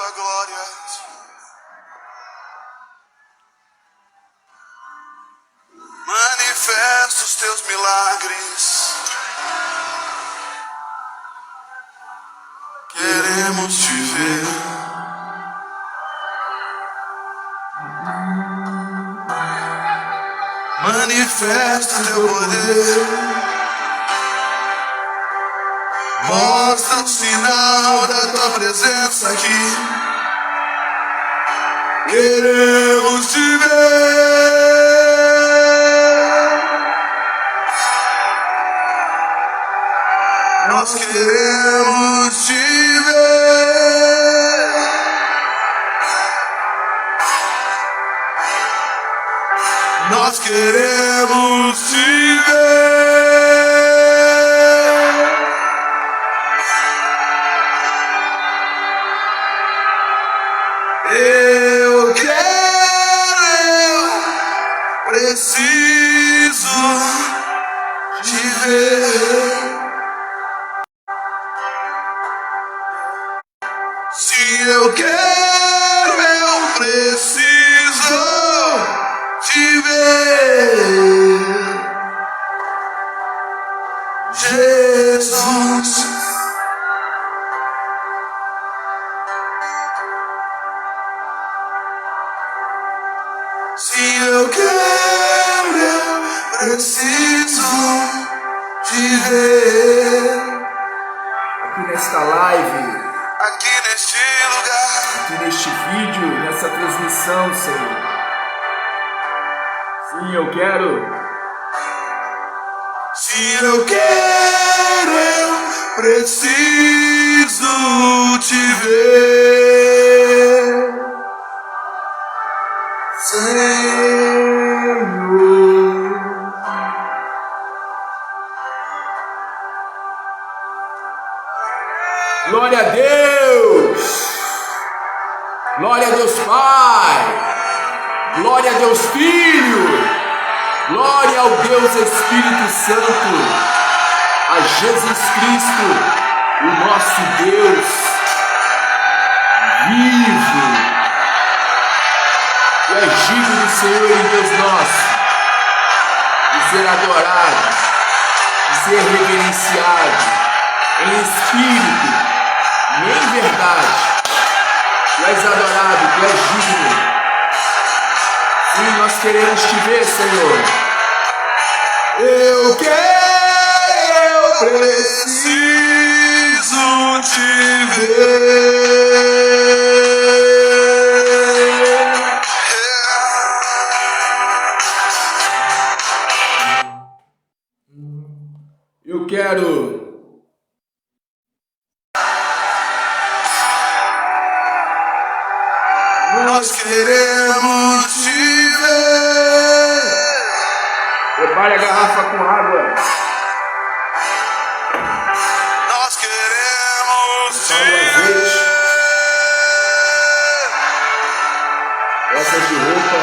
tua glória. Manifesta os teus milagres. Queremos te ver. Manifesta teu poder. Mostra o sinal da tua presença aqui. Queremos te ver. Nós queremos te ver. Nós queremos te ver. Eu preciso te ver. Se eu quero, eu preciso te ver. Jesus. Se eu quero, eu preciso te ver. Aqui nesta live, aqui neste lugar, aqui neste vídeo, nessa transmissão, Senhor. Sim, eu quero. Se eu quero, eu preciso te ver, Senhor. Glória a Deus! Glória a Deus Pai! Glória a Deus Filho! Glória ao Deus Espírito Santo! A Jesus Cristo, o nosso Deus vivo! Tu és digno, Senhor e Deus nosso, de ser adorado, de ser reverenciado, em espírito e em verdade. Tu és adorado, tu és digno. Sim, nós queremos te ver, Senhor. Eu preciso te ver. Eu quero. Nós queremos te ver. Prepare a garrafa com água. Nós queremos te ver. Peças de roupa.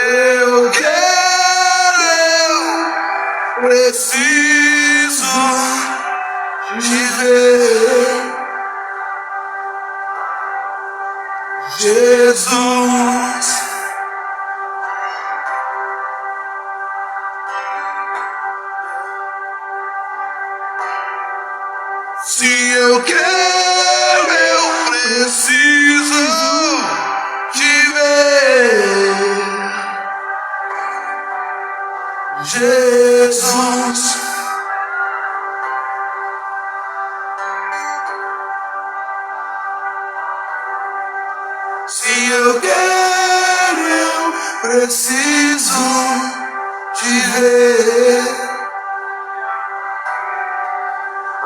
Eu preciso te ver. Jesus. Se eu quero, eu preciso te ver. Jesus. Se eu quero, eu preciso te ver.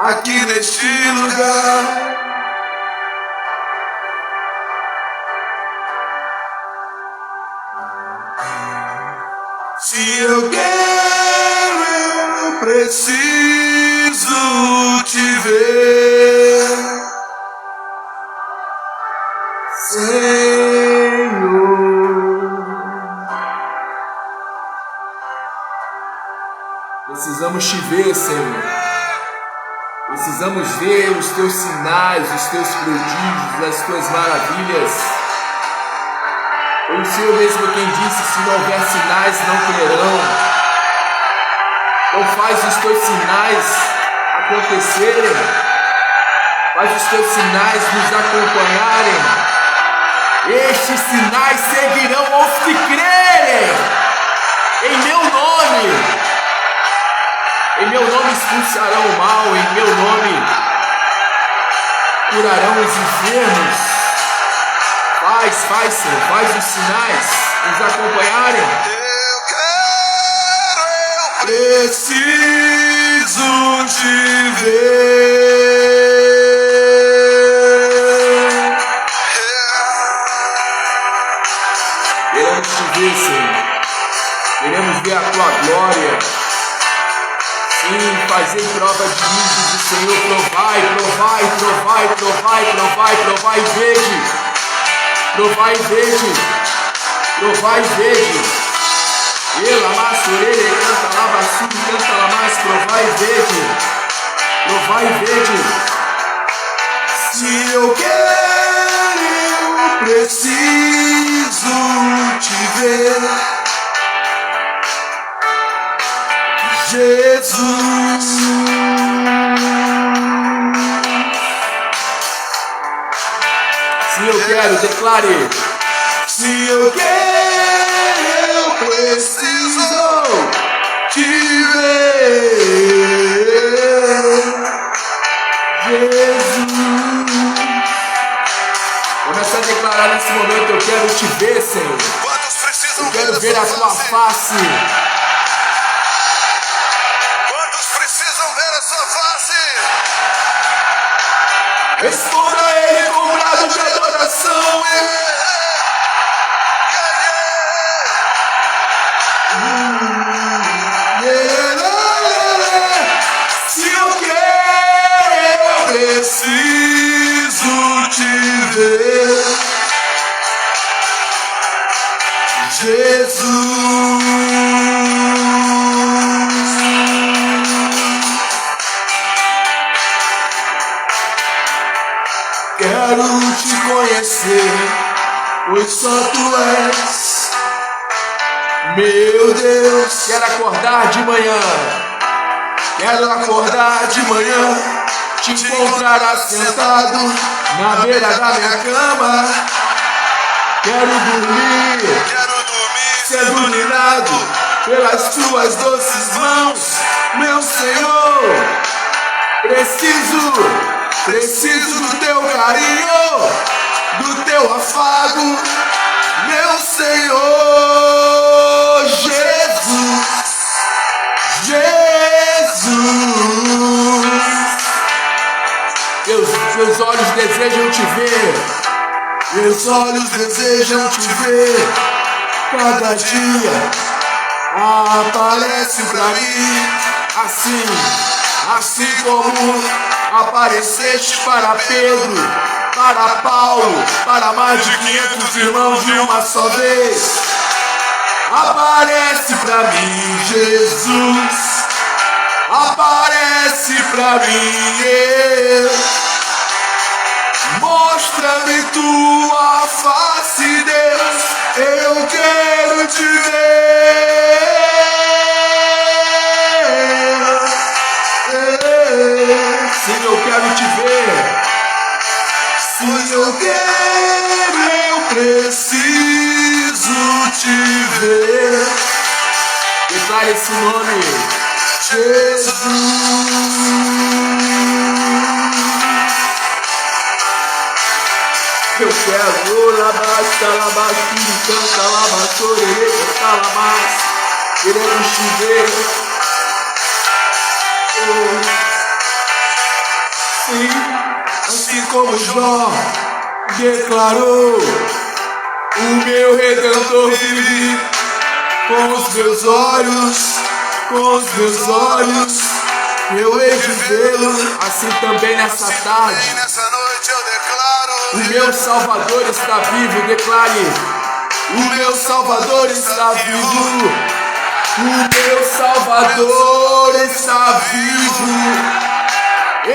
Aqui neste lugar, se eu quero, eu preciso te ver, Senhor. Precisamos te ver, Senhor. Precisamos ver os teus sinais, os teus prodígios, as tuas maravilhas. Foi o Senhor mesmo quem disse: se não houver sinais, não crerão. Então faz os teus sinais acontecerem. Faz os teus sinais nos acompanharem. Estes sinais seguirão aos que crerem. Em meu nome. Em meu nome expulsarão o mal. Em meu nome curarão os enfermos. Faz, Senhor. Faz os sinais nos acompanharem. Eu preciso te ver. Queremos te ver, Senhor. Queremos ver a tua glória. Sim, fazer prova de mim, diz o Senhor. Provai e vede. Provai e vede. Provai e vede. Ela massorele, canta lá, basuri, canta lá mais. Provai e vede. Provai e vede. Se eu quero, eu preciso te ver. Jesus, se eu quero, declare. se eu quero, eu preciso te ver. Jesus, Começa a declarar nesse momento: eu quero te ver, Senhor. quantos precisam Eu quero ver a tua face. Quantos precisam ver a sua face? Responda a Ele com um brado de adoração. Se eu quero, eu preciso te ver. Jesus, quero te conhecer, pois só tu és meu Deus. Quero acordar de manhã. Quero acordar de manhã, te encontrar assentado na beira da minha cama. Quero dormir Sendo minado pelas tuas doces mãos, meu Senhor. Preciso do teu carinho, do teu afago, meu Senhor. Jesus, Meus olhos desejam te ver. meus olhos desejam te ver. Cada dia aparece pra mim, assim como apareceste para Pedro, para Paulo, para mais de 500 irmãos de uma só vez. Aparece pra mim, Jesus. Aparece pra mim, mostra-me tua face, Deus. Eu quero te ver. Sim, eu quero te ver. Se eu quero, eu preciso te ver. Declare esse nome. Jesus, Eu quero labasta, labastiri, canta, labassorere, canta, labas. Queremos te ver. sim, assim como Jó declarou, o meu Redentor vive. Com os meus olhos, eu hei de vê-lo. Assim também nessa tarde, Nessa noite eu declaro, o meu Salvador está vivo. Declare: o meu Salvador está vivo. o meu Salvador está vivo.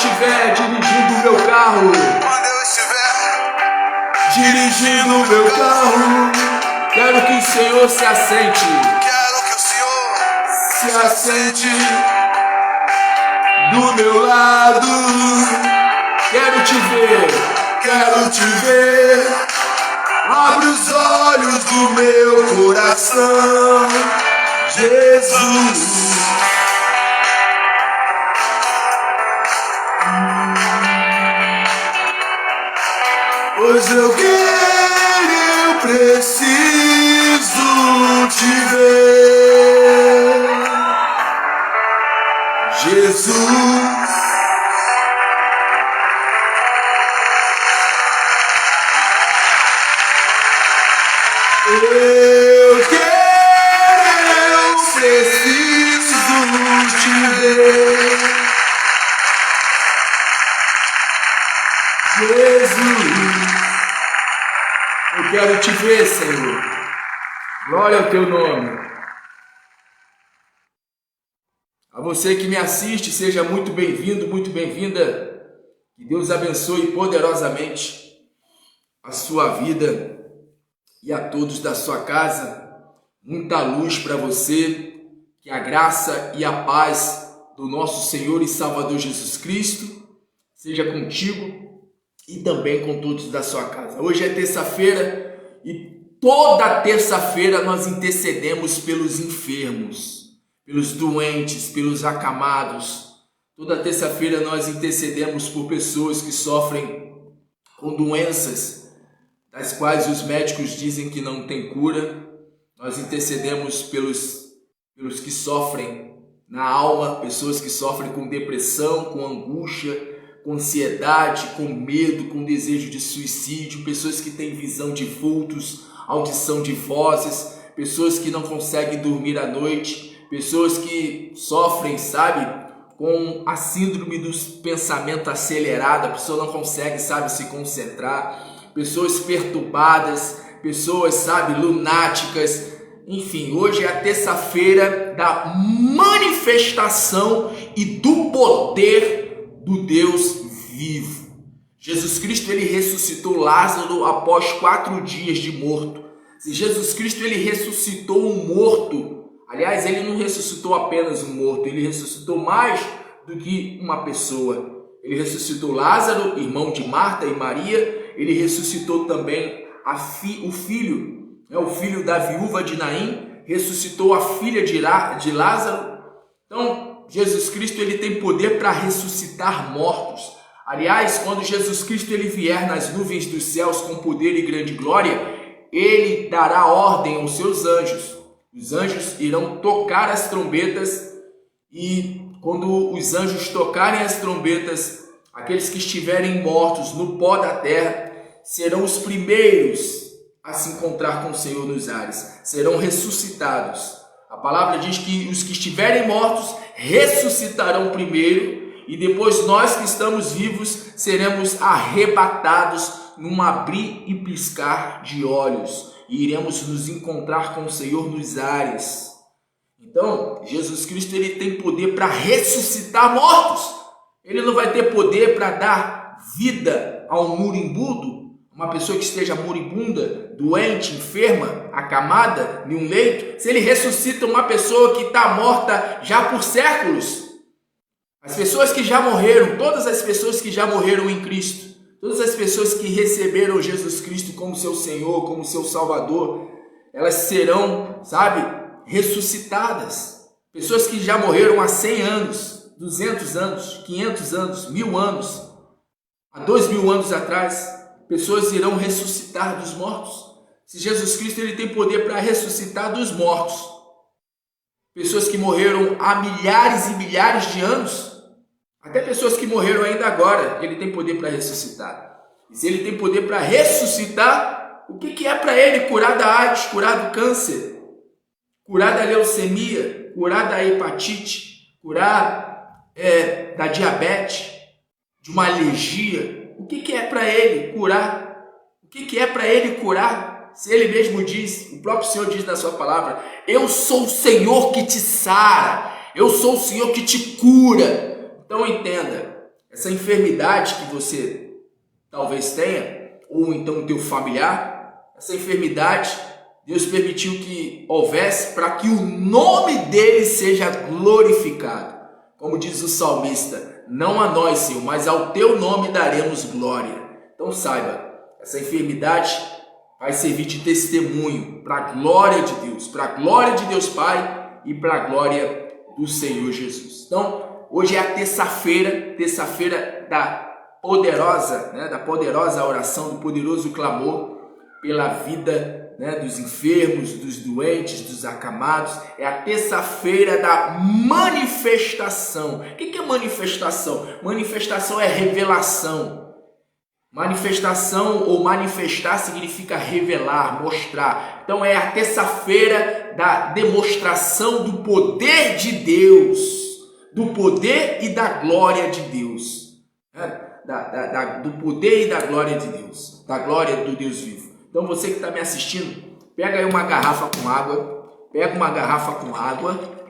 estiver dirigindo o meu carro, dirigindo o meu carro, quero que o Senhor se assente. Se assente do meu lado. Quero te ver, quero te ver. Abre os olhos do meu coração, Jesus. Pois eu quero, eu preciso te ver, Jesus. Eu quero, eu preciso te ver, Jesus. Eu quero te ver, Senhor. Glória ao teu nome. A você que me assiste, seja muito bem-vindo, muito bem-vinda. Que Deus abençoe poderosamente a sua vida e a todos da sua casa. Muita luz para você. Que a graça e a paz do nosso Senhor e Salvador Jesus Cristo seja contigo e também com todos da sua casa. Hoje é terça-feira e toda terça-feira nós intercedemos pelos enfermos, pelos doentes, pelos acamados. Toda terça-feira nós intercedemos por pessoas que sofrem com doenças das quais os médicos dizem que não tem cura. Nós intercedemos pelos que sofrem na alma, pessoas que sofrem com depressão, com angústia, com ansiedade, com medo, com desejo de suicídio, pessoas que têm visão de vultos, audição de vozes, pessoas que não conseguem dormir à noite, pessoas que sofrem, sabe, com a síndrome do pensamento acelerado, a pessoa não consegue, sabe, se concentrar, pessoas perturbadas, pessoas, sabe, lunáticas. Enfim, hoje é a terça-feira da manifestação e do poder do Deus vivo. Jesus Cristo, ele ressuscitou Lázaro após 4 dias de morto. Se Jesus Cristo, ele ressuscitou um morto, aliás, ele não ressuscitou apenas um morto, ele ressuscitou mais do que uma pessoa. Ele ressuscitou Lázaro, irmão de Marta e Maria. Ele ressuscitou também o filho da viúva de Naim, ressuscitou a filha de Lázaro. Então, Jesus Cristo, ele tem poder para ressuscitar mortos. Aliás, quando Jesus Cristo ele vier nas nuvens dos céus com poder e grande glória, ele dará ordem aos seus anjos. Os anjos irão tocar as trombetas e quando os anjos tocarem as trombetas, aqueles que estiverem mortos no pó da terra serão os primeiros a se encontrar com o Senhor nos ares, serão ressuscitados. A palavra diz que os que estiverem mortos ressuscitarão primeiro e depois nós que estamos vivos seremos arrebatados num abrir e piscar de olhos e iremos nos encontrar com o Senhor nos ares. Então, Jesus Cristo ele tem poder para ressuscitar mortos. Ele não vai ter poder para dar vida a um moribundo, uma pessoa que esteja moribunda, doente, enferma, acamada em um leito. Se ele ressuscita uma pessoa que está morta já por séculos, as pessoas que já morreram, todas as pessoas que já morreram em Cristo, todas as pessoas que receberam Jesus Cristo como seu Senhor, como seu Salvador, elas serão, sabe, ressuscitadas. Pessoas que já morreram há 100 anos, 200 anos, 500 anos, 1000 anos, há 2000 anos atrás, pessoas irão ressuscitar dos mortos. Se Jesus Cristo ele tem poder para ressuscitar dos mortos, pessoas que morreram há milhares e milhares de anos, até pessoas que morreram ainda agora, ele tem poder para ressuscitar. E se ele tem poder para ressuscitar, o que é para ele curar da AIDS, curar do câncer, curar da leucemia, curar da hepatite, curar da diabetes, de uma alergia? O que é para ele curar? O que é para ele curar? Se ele mesmo diz, o próprio Senhor diz na sua palavra, eu sou o Senhor que te sara, eu sou o Senhor que te cura. Então entenda, Essa enfermidade que você talvez tenha, ou então o teu familiar, essa enfermidade, Deus permitiu que houvesse para que o nome dele seja glorificado. Como diz o salmista, não a nós, Senhor, mas ao teu nome daremos glória. Então saiba, essa enfermidade vai servir de testemunho para a glória de Deus, para a glória de Deus Pai e para a glória do Senhor Jesus. Então, hoje é a terça-feira da poderosa oração, do poderoso clamor pela vida dos enfermos, dos doentes, dos acamados. É a terça-feira da manifestação. O que é manifestação? Manifestação é revelação. Manifestação ou manifestar significa revelar, mostrar. Então é a terça-feira da demonstração do poder de Deus, do poder e da glória de Deus, do poder e da glória de Deus, da glória do Deus vivo. Então você que está me assistindo, pega aí uma garrafa com água,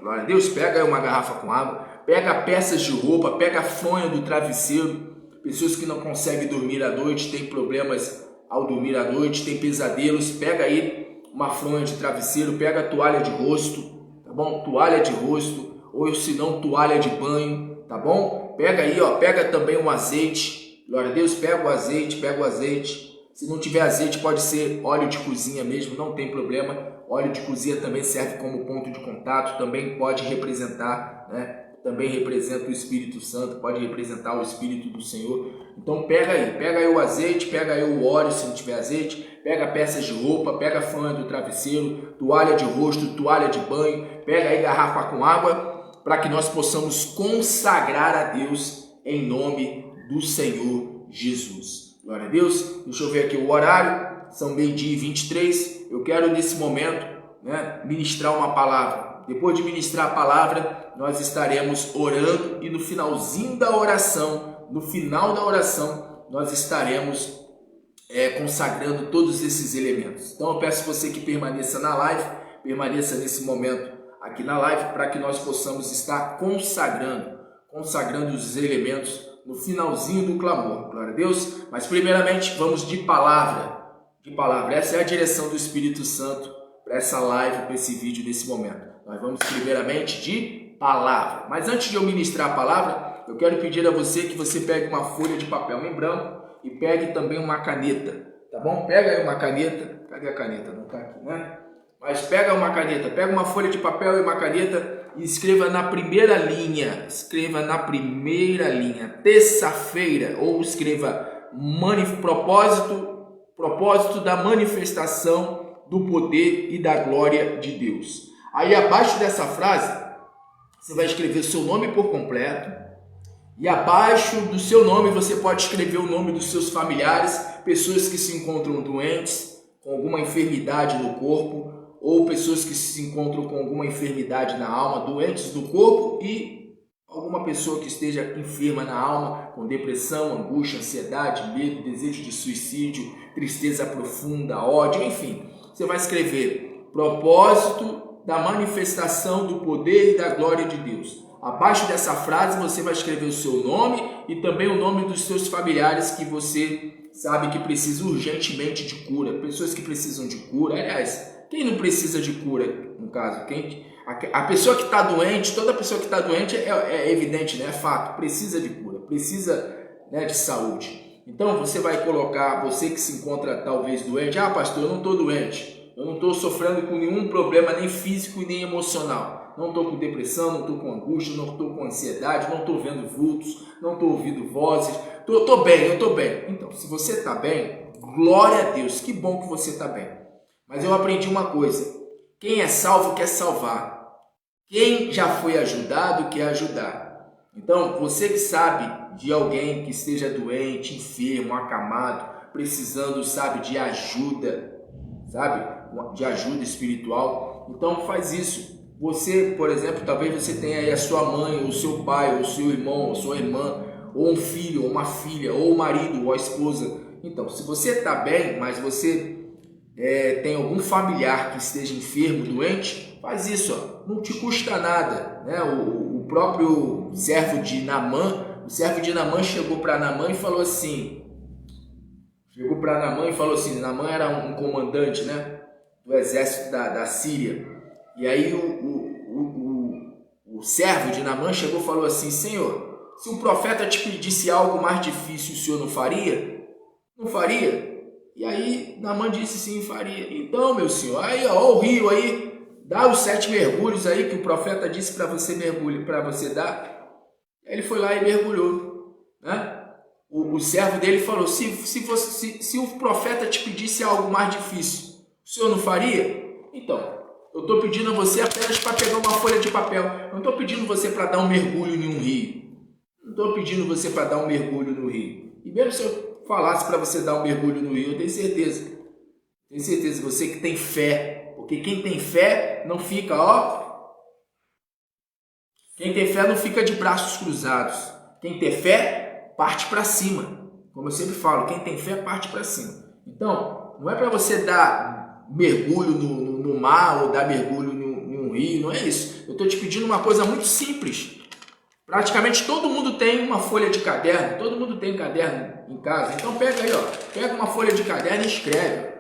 glória a Deus, pega aí uma garrafa com água, pega peças de roupa, pega a fronha do travesseiro. Pessoas que não conseguem dormir à noite, têm problemas ao dormir à noite, têm pesadelos, pega aí uma fronha de travesseiro, pega a toalha de rosto, tá bom? Toalha de rosto, ou se não, toalha de banho, tá bom? Pega aí, pega também um azeite, glória a Deus, pega o azeite. Se não tiver azeite, pode ser óleo de cozinha mesmo, não tem problema. Óleo de cozinha também serve como ponto de contato, também pode representar, também representa o Espírito Santo, pode representar o Espírito do Senhor. Então pega aí o azeite, pega aí o óleo se não tiver azeite, pega peças de roupa, pega a fronha do travesseiro, toalha de rosto, toalha de banho, pega aí garrafa com água, para que nós possamos consagrar a Deus em nome do Senhor Jesus. Glória a Deus. Deixa eu ver aqui o horário, são 12h23, eu quero nesse momento ministrar uma palavra. Depois de ministrar a palavra, nós estaremos orando e no final da oração, nós estaremos consagrando todos esses elementos. Então eu peço você que permaneça na live, permaneça nesse momento aqui na live, para que nós possamos estar consagrando os elementos no finalzinho do clamor. Glória a Deus. Mas primeiramente vamos de palavra. Essa é a direção do Espírito Santo para essa live, para esse vídeo nesse momento. Nós vamos primeiramente de palavra. Mas antes de eu ministrar a palavra, eu quero pedir a você que você pegue uma folha de papel em branco e pegue também uma caneta, tá bom? Pega aí uma caneta. Cadê a caneta? Não está aqui, né? Mas pega uma caneta, pega uma folha de papel e uma caneta e escreva na primeira linha. Terça-feira, ou escreva propósito da manifestação do poder e da glória de Deus. Aí abaixo dessa frase, você vai escrever seu nome por completo. E abaixo do seu nome você pode escrever o nome dos seus familiares, pessoas que se encontram doentes, com alguma enfermidade no corpo, ou pessoas que se encontram com alguma enfermidade na alma, doentes do corpo, e alguma pessoa que esteja enferma na alma, com depressão, angústia, ansiedade, medo, desejo de suicídio, tristeza profunda, ódio, enfim. Você vai escrever propósito da manifestação do poder e da glória de Deus. Abaixo dessa frase você vai escrever o seu nome e também o nome dos seus familiares que você sabe que precisam urgentemente de cura. Pessoas que precisam de cura. Aliás, quem não precisa de cura, no caso? A pessoa que está doente, toda pessoa que está doente é evidente, é fato, precisa de cura, precisa de saúde. Então você vai colocar, você que se encontra talvez doente, pastor, eu não estou doente, eu não estou sofrendo com nenhum problema, nem físico e nem emocional. Não estou com depressão, não estou com angústia, não estou com ansiedade, não estou vendo vultos, não estou ouvindo vozes, eu estou bem. Então, se você está bem, glória a Deus, que bom que você está bem. Mas eu aprendi uma coisa, quem é salvo quer salvar, quem já foi ajudado quer ajudar. Então, você que sabe de alguém que esteja doente, enfermo, acamado, precisando, de ajuda, de ajuda espiritual, então faz isso. Você, por exemplo, talvez você tenha aí a sua mãe, ou o seu pai, ou o seu irmão, ou sua irmã, ou um filho, ou uma filha, ou o marido, ou a esposa. Então, se você está bem, mas você tem algum familiar que esteja enfermo, doente, faz isso, não te custa nada. O próprio servo de Naamã, o servo de Naamã chegou para Naamã e falou assim, Naamã era um comandante, né, do exército da Síria. E aí o servo de Naamã chegou e falou assim, Senhor, se o profeta te pedisse algo mais difícil, o senhor não faria? Não faria? E aí Naamã disse sim, faria. Então, meu senhor, aí ó, o rio aí, dá os 7 mergulhos aí que o profeta disse para você mergulhar, para você dar. Aí ele foi lá e mergulhou, né? O servo dele falou, se o profeta te pedisse algo mais difícil, o senhor não faria? Então, eu estou pedindo a você apenas para pegar uma folha de papel. Não estou pedindo você para dar um mergulho em um rio. Não estou pedindo você para dar um mergulho no rio. E mesmo se eu falasse para você dar um mergulho no rio, eu tenho certeza. Tenho certeza, você que tem fé. Porque quem tem fé não fica, ó. Quem tem fé não fica de braços cruzados. Quem tem fé, parte para cima. Como eu sempre falo, quem tem fé, parte para cima. Então, não é para você dar mergulho no mar ou dar mergulho em um rio, não é isso. Eu estou te pedindo uma coisa muito simples. Praticamente todo mundo tem uma folha de caderno, todo mundo tem caderno em casa. Então pega aí, ó, pega uma folha de caderno e escreve.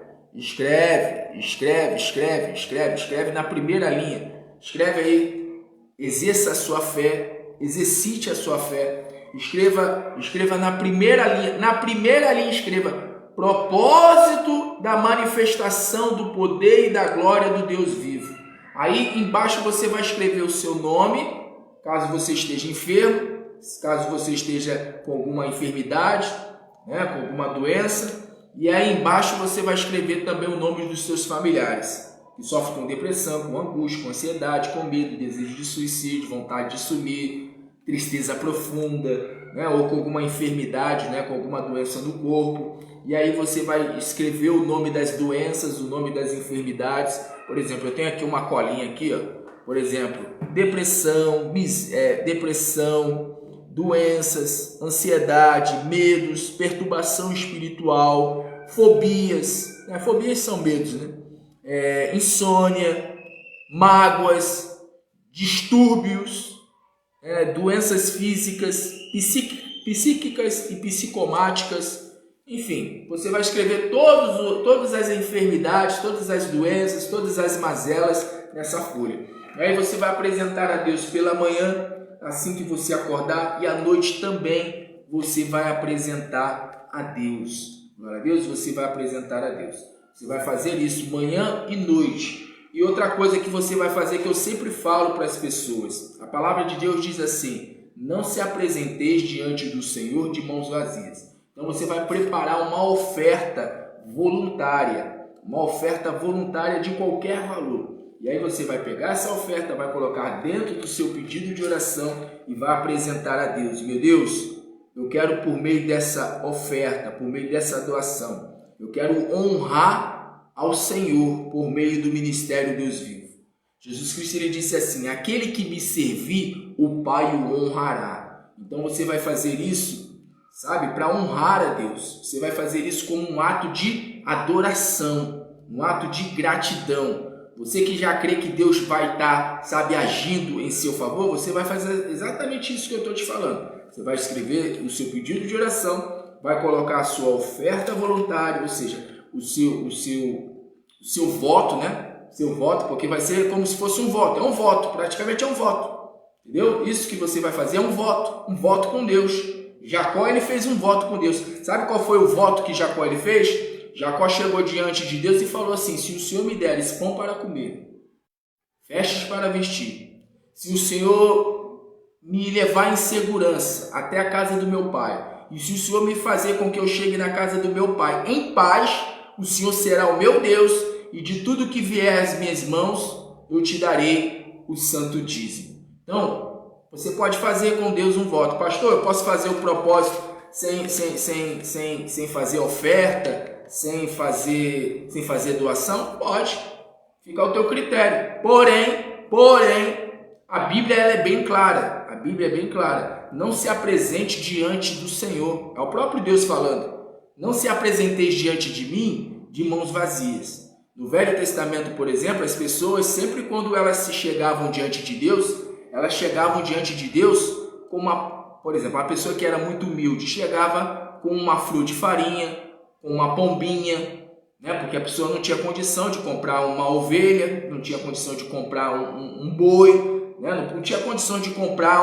Escreve na primeira linha. Escreve aí, exerça a sua fé, exercite a sua fé. Escreva na primeira linha. Na primeira linha escreva propósito da manifestação do poder e da glória do Deus vivo. Aí embaixo você vai escrever o seu nome, caso você esteja enfermo, caso você esteja com alguma enfermidade, né, com alguma doença. E aí embaixo você vai escrever também o nome dos seus familiares, que sofrem com depressão, com angústia, com ansiedade, com medo, desejo de suicídio, vontade de sumir, tristeza profunda, né, ou com alguma enfermidade, né, com alguma doença no corpo. E aí você vai escrever o nome das doenças, o nome das enfermidades. Por exemplo, eu tenho aqui uma colinha aqui, ó. Por exemplo, depressão, doenças, ansiedade, medos, perturbação espiritual, fobias. Fobias são medos, né? Insônia, mágoas, distúrbios, doenças físicas, psíquicas e psicomáticas. Enfim, você vai escrever todas as enfermidades, todas as doenças, todas as mazelas nessa folha. Aí você vai apresentar a Deus pela manhã, assim que você acordar, e à noite também você vai apresentar a Deus. Glória a Deus, você vai apresentar a Deus. Você vai fazer isso manhã e noite. E outra coisa que você vai fazer, que eu sempre falo para as pessoas, a palavra de Deus diz assim: não se apresenteis diante do Senhor de mãos vazias. Então você vai preparar uma oferta voluntária de qualquer valor. E aí você vai pegar essa oferta, vai colocar dentro do seu pedido de oração e vai apresentar a Deus. Meu Deus, eu quero, por meio dessa oferta, por meio dessa doação, eu quero honrar ao Senhor por meio do ministério Deus Vivo. Jesus Cristo, ele disse assim: aquele que me servir, o Pai o honrará. Então você vai fazer isso, sabe, para honrar a Deus. Você vai fazer isso como um ato de adoração, um ato de gratidão. Você que já crê que Deus vai estar, sabe, agindo em seu favor, você vai fazer exatamente isso que eu estou te falando. Você vai escrever o seu pedido de oração, vai colocar a sua oferta voluntária, ou seja, o seu voto, né? Seu voto, porque vai ser como se fosse um voto. É um voto, praticamente é um voto. Entendeu? Isso que você vai fazer é um voto com Deus. Jacó, ele fez um voto com Deus. Sabe qual foi o voto que Jacó ele fez? Jacó chegou diante de Deus e falou assim: se o Senhor me der esse pão para comer, vestes para vestir, se o Senhor me levar em segurança até a casa do meu pai, e se o Senhor me fazer com que eu chegue na casa do meu pai em paz, o Senhor será o meu Deus, e de tudo que vier às minhas mãos, eu te darei o santo dízimo. Então, você pode fazer com Deus um voto. Pastor, eu posso fazer o propósito sem fazer oferta, sem fazer doação? Pode, fica ao teu critério. Porém, a Bíblia ela é bem clara. A Bíblia é bem clara. Não se apresente diante do Senhor. É o próprio Deus falando. Não se apresenteis diante de mim de mãos vazias. No Velho Testamento, por exemplo, as pessoas sempre quando elas se chegavam diante de Deus, elas chegavam diante de Deus com uma por exemplo, uma pessoa que era muito humilde chegava com uma flor de farinha, com uma pombinha, né? Porque a pessoa não tinha condição de comprar uma ovelha, não tinha condição de comprar um boi, né? Não tinha condição de comprar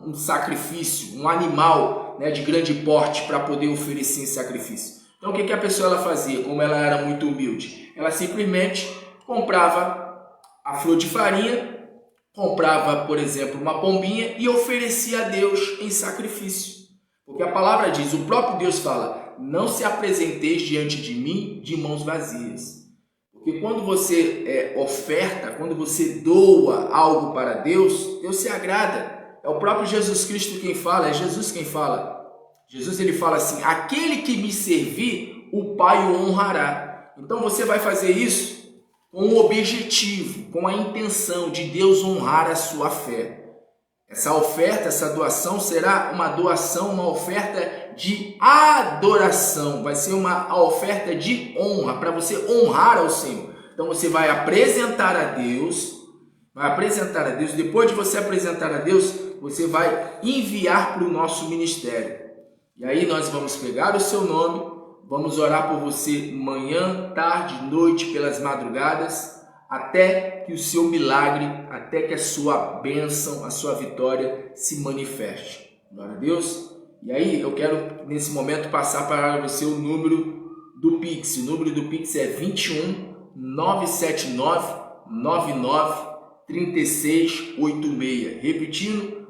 um sacrifício, um animal, né, de grande porte para poder oferecer em sacrifício. Então o que a pessoa ela fazia, como ela era muito humilde? Ela simplesmente comprava a flor de farinha, comprava, por exemplo, uma pombinha e oferecia a Deus em sacrifício. Porque a palavra diz, o próprio Deus fala, não se apresenteis diante de mim de mãos vazias. Porque quando você oferta, quando você doa algo para Deus, Deus se agrada. É o próprio Jesus Cristo quem fala, é Jesus quem fala. Jesus ele fala assim, aquele que me servir, o Pai o honrará. Então você vai fazer isso com o objetivo, com a intenção de Deus honrar a sua fé. Essa oferta, essa doação será uma doação, uma oferta de adoração. Vai ser uma oferta de honra, para você honrar ao Senhor. Então você vai apresentar a Deus, depois de você apresentar a Deus, você vai enviar para o nosso ministério. E aí nós vamos pegar o seu nome, vamos orar por você manhã, tarde, noite, pelas madrugadas, até que o seu milagre, até que a sua bênção, a sua vitória se manifeste. Glória a Deus. E aí eu quero nesse momento passar para você o número do Pix. O número do Pix é 21 979 99 3686. Repetindo,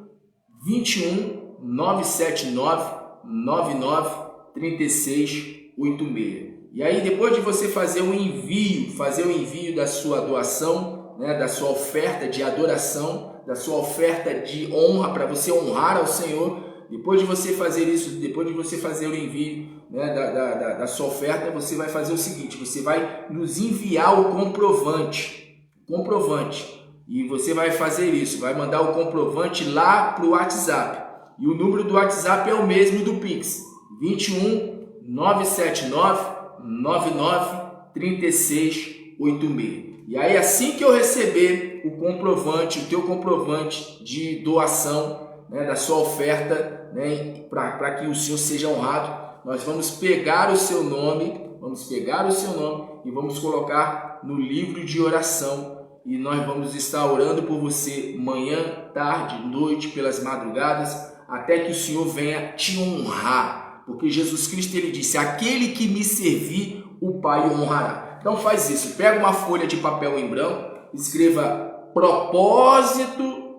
21 979 99 3686. E aí, depois de você fazer o envio da sua doação, né, da sua oferta de adoração, da sua oferta de honra, para você honrar ao Senhor, depois de você fazer isso, depois de você fazer o envio, né, da sua oferta, você vai fazer o seguinte, você vai nos enviar o comprovante, e você vai fazer isso, vai mandar o comprovante lá para o WhatsApp, e o número do WhatsApp é o mesmo do Pix, 21 979 99 3686. E aí assim que eu receber o comprovante, o teu comprovante de doação, né, da sua oferta, né, para que o Senhor seja honrado, nós vamos pegar o seu nome e vamos colocar no livro de oração, e nós vamos estar orando por você manhã, tarde, noite, pelas madrugadas, até que o Senhor venha te honrar, porque Jesus Cristo ele disse, aquele que me servir, o Pai o honrará. Então faz isso, pega uma folha de papel em branco, escreva propósito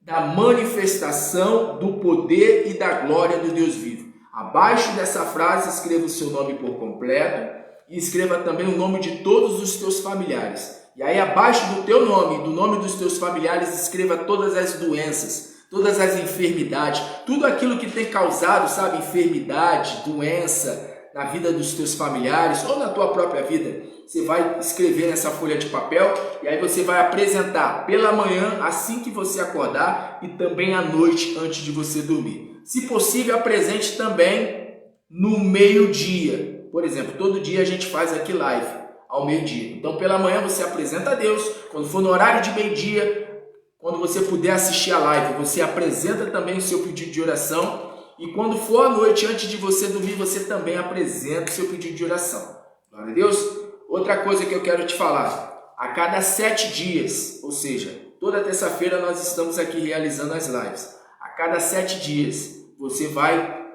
da manifestação do poder e da glória do Deus vivo. Abaixo dessa frase escreva o seu nome por completo e escreva também o nome de todos os teus familiares. E aí abaixo do teu nome, do nome dos teus familiares, escreva todas as doenças, todas as enfermidades, tudo aquilo que tem causado, sabe, enfermidade, doença na vida dos teus familiares ou na tua própria vida. Você vai escrever nessa folha de papel e aí você vai apresentar pela manhã, assim que você acordar, e também à noite, antes de você dormir. Se possível, apresente também no meio-dia. Por exemplo, todo dia a gente faz aqui live ao meio-dia. Então, pela manhã você apresenta a Deus. Quando for no horário de meio-dia, quando você puder assistir a live, você apresenta também o seu pedido de oração. E quando for à noite, antes de você dormir, você também apresenta o seu pedido de oração. Glória a Deus. Outra coisa que eu quero te falar, a cada 7 dias, ou seja, toda terça-feira nós estamos aqui realizando as lives. A cada 7 dias, você vai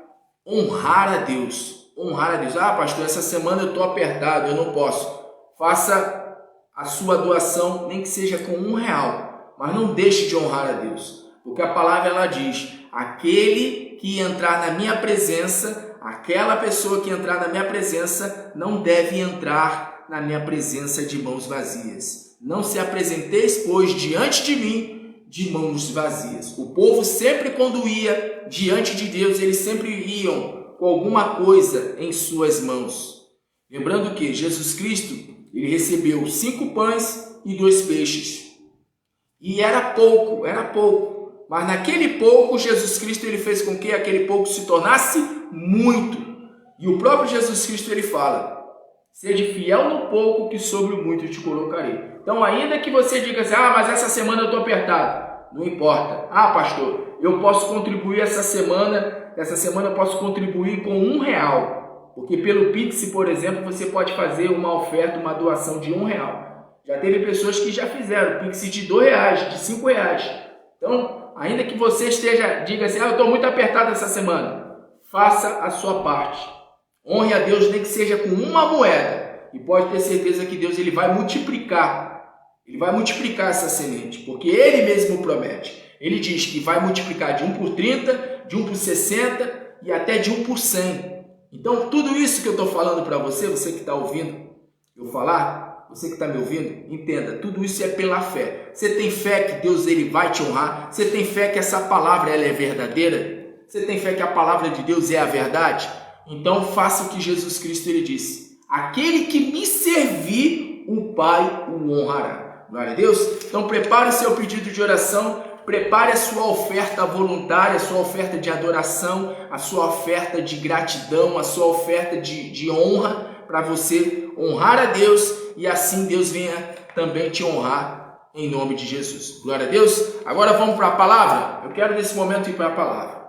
honrar a Deus. Honrar a Deus. Ah, pastor, essa semana eu estou apertado, eu não posso. Faça a sua doação, nem que seja com R$1, mas não deixe de honrar a Deus. Porque a palavra ela diz, aquele que entrar na minha presença, aquela pessoa que entrar na minha presença, não deve entrar na minha presença de mãos vazias. Não se apresenteis, pois, diante de mim, de mãos vazias. O povo sempre, quando ia diante de Deus, eles sempre iam com alguma coisa em suas mãos. Lembrando que Jesus Cristo, ele recebeu 5 pães e 2 peixes. E era pouco. Mas naquele pouco, Jesus Cristo ele fez com que aquele pouco se tornasse muito. E o próprio Jesus Cristo ele fala, sede fiel no pouco que sobre o muito te colocarei. Então, ainda que você diga assim, mas essa semana eu estou apertado. Não importa. Ah, pastor, eu posso contribuir essa semana eu posso contribuir com R$1. Porque pelo Pix, por exemplo, você pode fazer uma oferta, uma doação de R$1. Já teve pessoas que já fizeram Pix de R$2, de R$5. Então, ainda que você diga assim, eu estou muito apertado essa semana, faça a sua parte. Honre a Deus, nem que seja com uma moeda. E pode ter certeza que Deus ele vai multiplicar. Ele vai multiplicar essa semente, porque Ele mesmo promete. Ele diz que vai multiplicar de 1 por 30, de 1 por 60 e até de 1 por 100. Então, tudo isso que eu estou falando para você, você que está ouvindo eu falar, você que está me ouvindo, entenda, tudo isso é pela fé. Você tem fé que Deus ele vai te honrar? Você tem fé que essa palavra ela é verdadeira? Você tem fé que a palavra de Deus é a verdade? Então, faça o que Jesus Cristo ele disse. Aquele que me servir, o Pai o honrará. Glória a Deus. Então prepare o seu pedido de oração, prepare a sua oferta voluntária, a sua oferta de adoração, a sua oferta de gratidão, a sua oferta de honra, para você honrar a Deus e assim Deus venha também te honrar em nome de Jesus. Glória a Deus. Agora vamos para a palavra. Eu quero nesse momento ir para a palavra.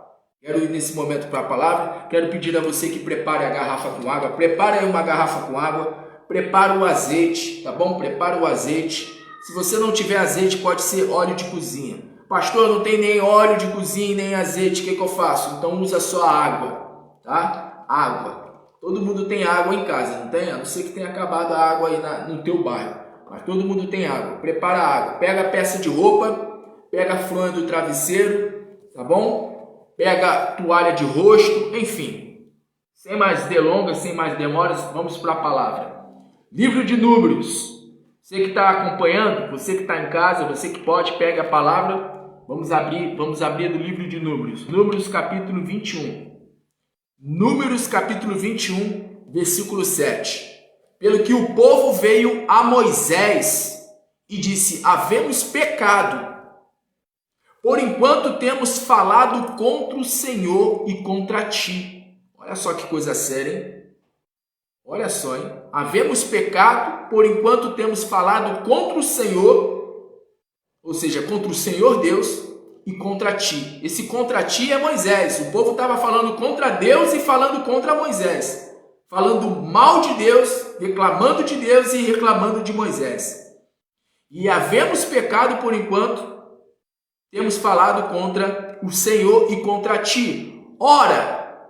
Quero pedir a você que prepare a garrafa com água. Prepare aí uma garrafa com água. Prepare o azeite, tá bom? Prepare o azeite. Se você não tiver azeite, pode ser óleo de cozinha. Pastor, não tem nem óleo de cozinha, nem azeite, o que eu faço? Então usa só água, tá? Água. Todo mundo tem água em casa, não tem? A não ser que tenha acabado a água aí no teu bairro. Mas todo mundo tem água. Prepara a água. Pega a peça de roupa, pega a fronha do travesseiro, tá bom? Pega a toalha de rosto, enfim. Sem mais delongas, sem mais demoras, vamos para a palavra. Livro de Números. Você que está acompanhando, você que está em casa, você que pode, pegue a palavra. Vamos abrir do livro de Números. Números capítulo 21. Números capítulo 21, versículo 7. Pelo que o povo veio a Moisés e disse, havemos pecado, por enquanto temos falado contra o Senhor e contra ti. Olha só que coisa séria, hein? Olha só, hein? Havemos pecado, por enquanto temos falado contra o Senhor, ou seja, contra o Senhor Deus e contra ti. Esse contra ti é Moisés. O povo estava falando contra Deus e falando contra Moisés. Falando mal de Deus, reclamando de Deus e reclamando de Moisés. E havemos pecado, por enquanto temos falado contra o Senhor e contra ti. Ora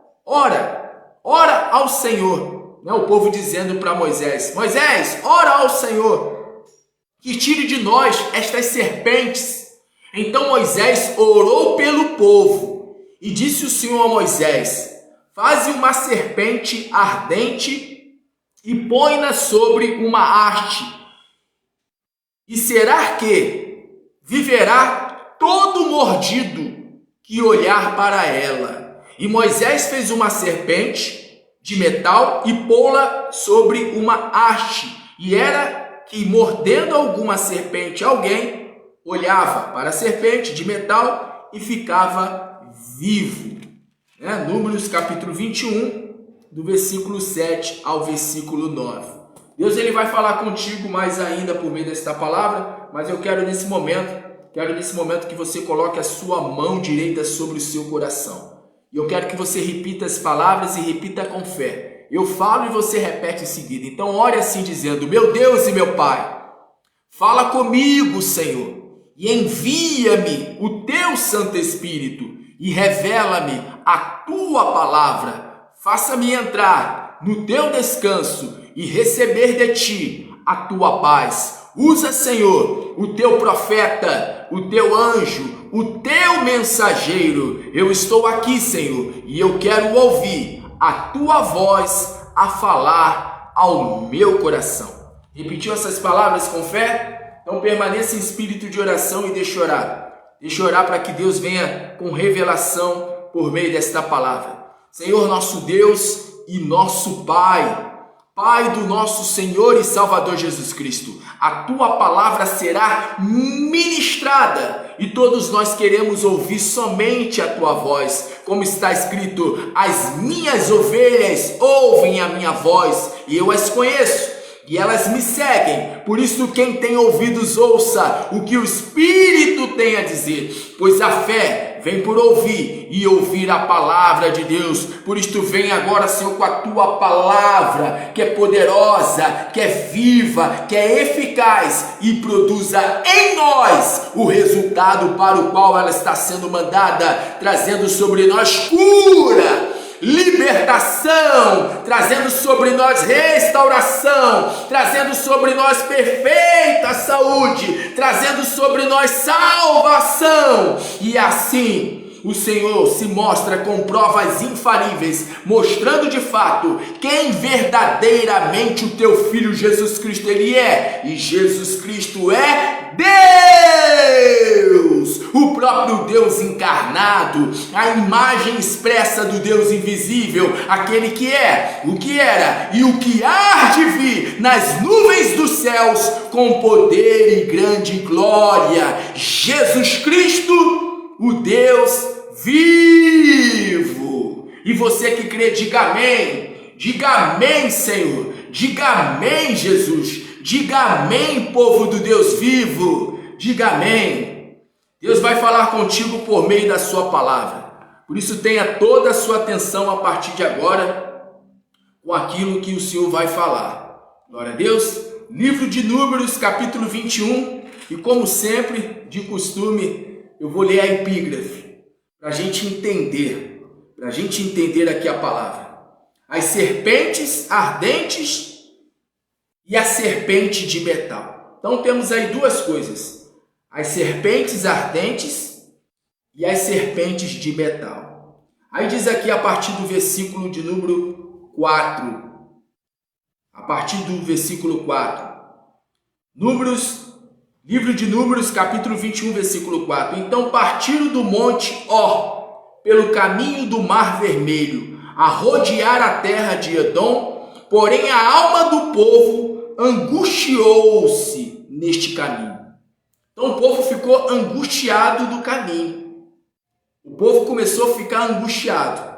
ao Senhor. O povo dizendo para Moisés, Moisés, ora ao Senhor, que tire de nós estas serpentes. Então Moisés orou pelo povo, e disse o Senhor a Moisés, faze uma serpente ardente, e põe-na sobre uma haste, e será que viverá todo mordido que olhar para ela. E Moisés fez uma serpente de metal e pô-la sobre uma haste. E era que, mordendo alguma serpente, alguém olhava para a serpente de metal e ficava vivo. Números capítulo 21, do versículo 7 ao versículo 9. Deus ele vai falar contigo mais ainda por meio desta palavra, mas eu quero nesse momento que você coloque a sua mão direita sobre o seu coração. E eu quero que você repita as palavras e repita com fé. Eu falo e você repete em seguida. Então ore assim dizendo, meu Deus e meu Pai, fala comigo, Senhor, e envia-me o teu Santo Espírito e revela-me a tua palavra. Faça-me entrar no teu descanso e receber de ti a tua paz. Usa, Senhor, o teu profeta, o teu anjo, o teu mensageiro. Eu estou aqui, Senhor, e eu quero ouvir a tua voz a falar ao meu coração. Repetiu essas palavras com fé? Então permaneça em espírito de oração e deixe orar. Deixe orar para que Deus venha com revelação por meio desta palavra. Senhor, nosso Deus e nosso Pai, Pai do nosso Senhor e Salvador Jesus Cristo, a tua palavra será ministrada e todos nós queremos ouvir somente a tua voz, como está escrito, as minhas ovelhas ouvem a minha voz e eu as conheço e elas me seguem. Por isso, quem tem ouvidos, ouça o que o Espírito tem a dizer. Pois a fé vem por ouvir, e ouvir a palavra de Deus. Por isto, vem agora, Senhor, com a tua palavra, que é poderosa, que é viva, que é eficaz, e produza em nós o resultado para o qual ela está sendo mandada, trazendo sobre nós cura, libertação, trazendo sobre nós restauração, trazendo sobre nós perfeita saúde, trazendo sobre nós salvação. E assim o Senhor se mostra com provas infalíveis, mostrando de fato quem verdadeiramente o teu Filho Jesus Cristo ele é. E Jesus Cristo é Deus, o próprio Deus encarnado, a imagem expressa do Deus invisível, aquele que é, o que era e o que há de vir nas nuvens dos céus, com poder e grande glória. Jesus Cristo, o Deus vivo. E você que crê, diga amém, Senhor, diga amém, Jesus, diga amém, povo do Deus vivo, diga amém. Deus vai falar contigo por meio da sua palavra, por isso tenha toda a sua atenção a partir de agora com aquilo que o Senhor vai falar. Glória a Deus. Livro de Números, capítulo 21, e como sempre, de costume, eu vou ler a epígrafe, para a gente entender aqui a palavra. As serpentes ardentes e a serpente de metal. Então temos aí duas coisas: as serpentes ardentes e as serpentes de metal. Aí diz aqui a partir do versículo de número 4. A partir do versículo 4. Livro de Números, capítulo 21, versículo 4. Então partiram do monte Or, pelo caminho do Mar Vermelho, a rodear a terra de Edom, porém a alma do povo angustiou-se neste caminho. Então o povo ficou angustiado do caminho. O povo começou a ficar angustiado.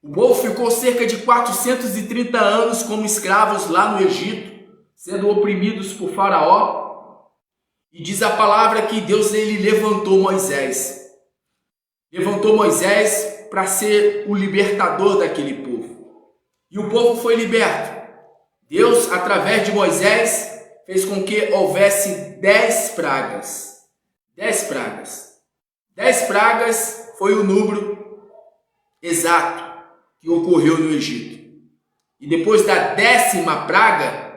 O povo ficou cerca de 430 anos como escravos lá no Egito, sendo oprimidos por Faraó. E diz a palavra que Deus ele levantou Moisés. Levantou Moisés para ser o libertador daquele povo. E o povo foi liberto. Deus, através de Moisés, fez com que houvesse 10 pragas. 10 pragas. 10 pragas foi o número exato que ocorreu no Egito. E depois da 10ª praga,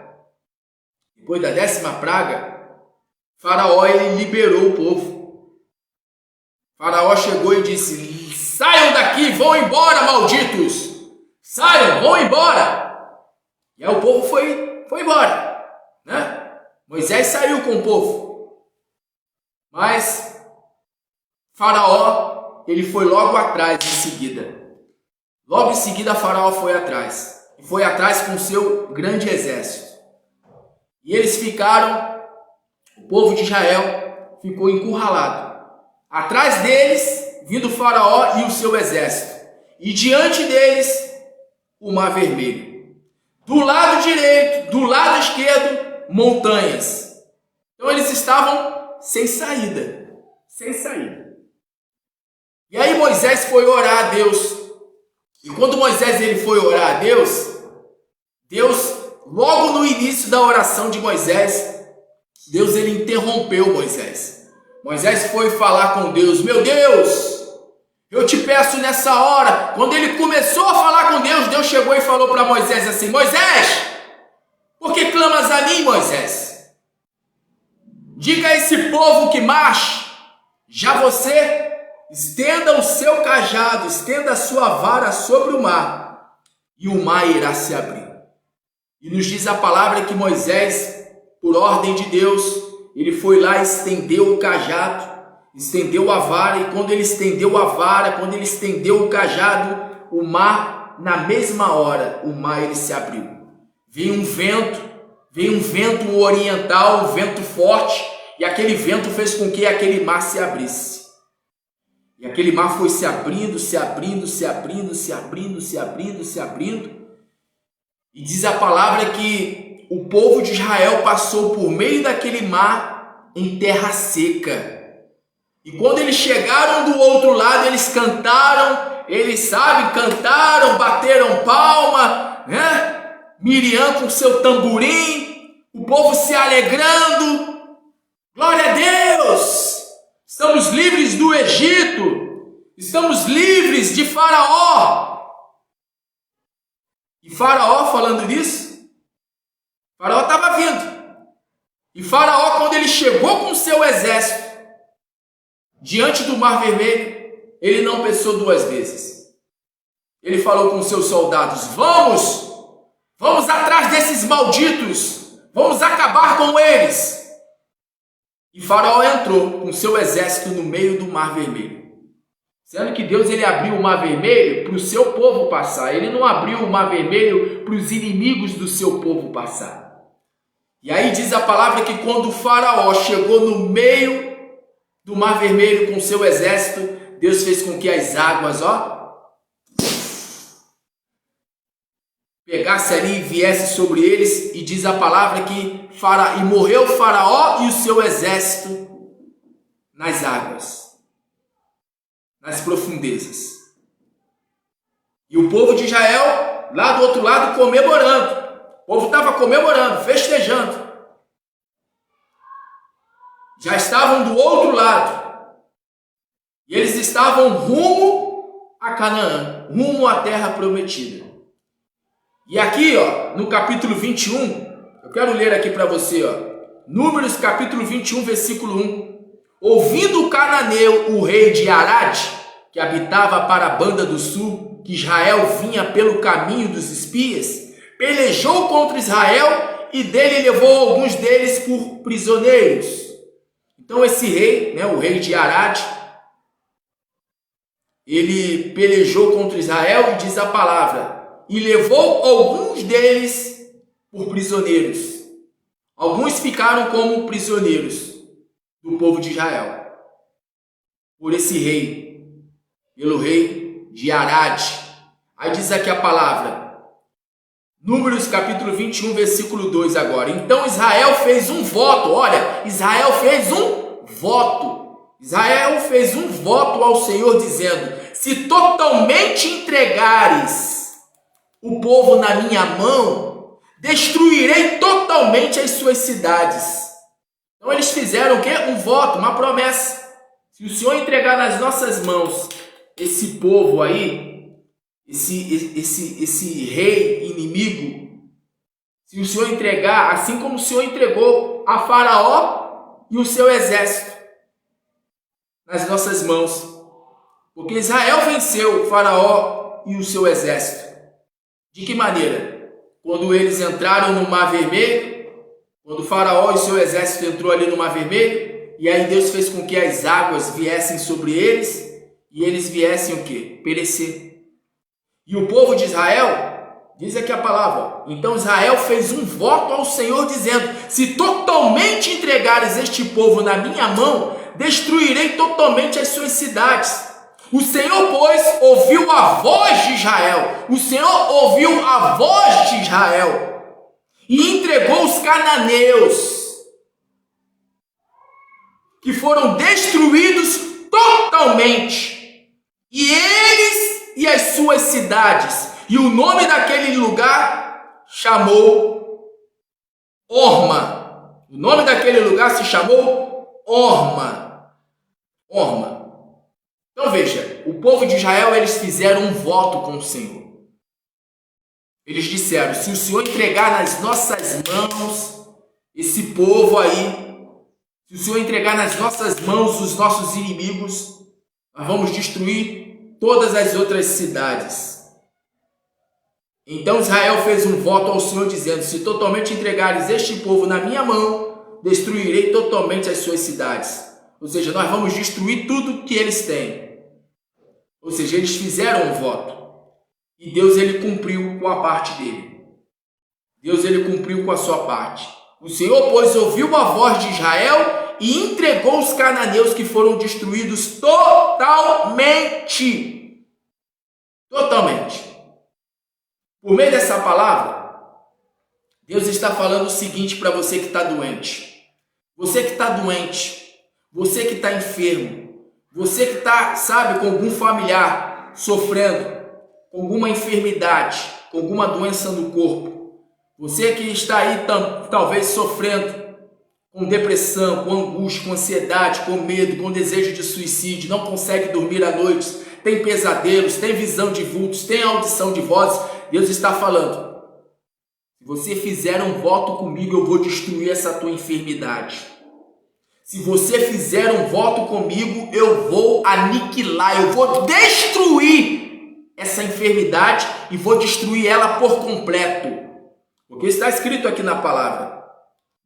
Faraó ele liberou o povo. Faraó chegou e disse: saiam daqui, vão embora, malditos! Saiam, vão embora! E aí o povo foi embora, né? Moisés saiu com o povo. Mas Faraó, ele foi logo atrás em seguida. Logo em seguida Faraó foi atrás. E foi atrás com o seu grande exército. E eles ficaram... O povo de Israel ficou encurralado. Atrás deles, vindo Faraó e o seu exército. E diante deles, o Mar Vermelho. Do lado direito, do lado esquerdo, montanhas. Então eles estavam sem saída. Sem saída. E aí Moisés foi orar a Deus. E quando Moisés ele foi orar a Deus, logo no início da oração de Moisés, Deus ele interrompeu Moisés. Moisés foi falar com Deus: meu Deus, eu te peço nessa hora. Quando ele começou a falar com Deus, Deus chegou e falou para Moisés assim: Moisés, por que clamas a mim, Moisés? Diga a esse povo que marche. Já você estenda o seu cajado, estenda a sua vara sobre o mar, e o mar irá se abrir. E nos diz a palavra que Moisés, por ordem de Deus, ele foi lá e estendeu o cajado, estendeu a vara, e quando ele estendeu a vara, quando ele estendeu o cajado, o mar, na mesma hora, o mar ele se abriu. Veio um vento oriental, um vento forte, e aquele vento fez com que aquele mar se abrisse. E aquele mar foi se abrindo, se abrindo, se abrindo, se abrindo, se abrindo, se abrindo. E diz a palavra que o povo de Israel passou por meio daquele mar em terra seca. E quando eles chegaram do outro lado, eles cantaram, cantaram, bateram palma, né? Miriam com seu tamborim, o povo se alegrando. Glória a Deus! Estamos livres do Egito, estamos livres de Faraó. E Faraó, falando nisso, Faraó estava vindo. E Faraó, quando ele chegou com seu exército diante do Mar Vermelho, ele não pensou duas vezes. Ele falou com seus soldados: vamos atrás desses malditos, vamos acabar com eles. E Faraó entrou com seu exército no meio do Mar Vermelho. Sendo que Deus ele abriu o Mar Vermelho para o seu povo passar. Ele não abriu o Mar Vermelho para os inimigos do seu povo passar. E aí diz a palavra que quando Faraó chegou no meio do Mar Vermelho com seu exército, Deus fez com que as águas, pegasse ali e viesse sobre eles, e diz a palavra que morreu Faraó e o seu exército nas águas, nas profundezas. E o povo de Israel, lá do outro lado, comemorando. O povo estava comemorando, festejando. Já estavam do outro lado. E eles estavam rumo a Canaã, rumo à terra prometida. E aqui, no capítulo 21, eu quero ler aqui para você, Números capítulo 21, versículo 1. Ouvindo o cananeu, o rei de Arad, que habitava para a banda do sul, que Israel vinha pelo caminho dos espias, pelejou contra Israel e dele levou alguns deles por prisioneiros. Então esse rei, o rei de Arad, ele pelejou contra Israel, e diz a palavra, e levou alguns deles por prisioneiros. Alguns ficaram como prisioneiros do povo de Israel, por esse rei, pelo rei de Arad. Aí diz aqui a palavra, Números capítulo 21, versículo 2 agora. Então Israel fez um voto, Israel fez um voto ao Senhor, dizendo: se totalmente entregares o povo na minha mão, destruirei totalmente as suas cidades. Então eles fizeram o quê? Um voto, uma promessa. Se o Senhor entregar nas nossas mãos esse povo aí, esse rei inimigo, se o Senhor entregar, assim como o Senhor entregou a Faraó e o seu exército nas nossas mãos, porque Israel venceu o Faraó e o seu exército. De que maneira? Quando eles entraram no Mar Vermelho, quando o Faraó e o seu exército entrou ali no Mar Vermelho, e aí Deus fez com que as águas viessem sobre eles, e eles viessem o quê? Perecer. E o povo de Israel, diz aqui a palavra, então Israel fez um voto ao Senhor, dizendo: se totalmente entregares este povo na minha mão, destruirei totalmente as suas cidades. O Senhor, pois, ouviu a voz de Israel. O Senhor ouviu a voz de Israel e entregou os cananeus, que foram destruídos totalmente, e eles e as suas cidades. E o nome daquele lugar chamou Orma. O nome daquele lugar se chamou Orma. Então veja, o povo de Israel, eles fizeram um voto com o Senhor. Eles disseram: se o Senhor entregar nas nossas mãos esse povo aí, se o Senhor entregar nas nossas mãos os nossos inimigos, nós vamos destruir todas as outras cidades. Então Israel fez um voto ao Senhor, dizendo: se totalmente entregares este povo na minha mão, destruirei totalmente as suas cidades. Ou seja, nós vamos destruir tudo que eles têm. Ou seja, eles fizeram um voto. E Deus, ele cumpriu com a parte dele. Deus, ele cumpriu com a sua parte. O Senhor, pois, ouviu a voz de Israel e entregou os cananeus, que foram destruídos totalmente. Por meio dessa palavra, Deus está falando o seguinte para você que está doente. Você que está doente, você que está enfermo, você que está, sabe, com algum familiar sofrendo, com alguma enfermidade, com alguma doença no corpo. Você que está aí talvez sofrendo com depressão, com angústia, com ansiedade, com medo, com desejo de suicídio, não consegue dormir à noite, tem pesadelos, tem visão de vultos, tem audição de vozes. Deus está falando: se você fizer um voto comigo, eu vou destruir essa tua enfermidade. Se você fizer um voto comigo, eu vou aniquilar, eu vou destruir essa enfermidade e vou destruir ela por completo. Porque está escrito aqui na palavra: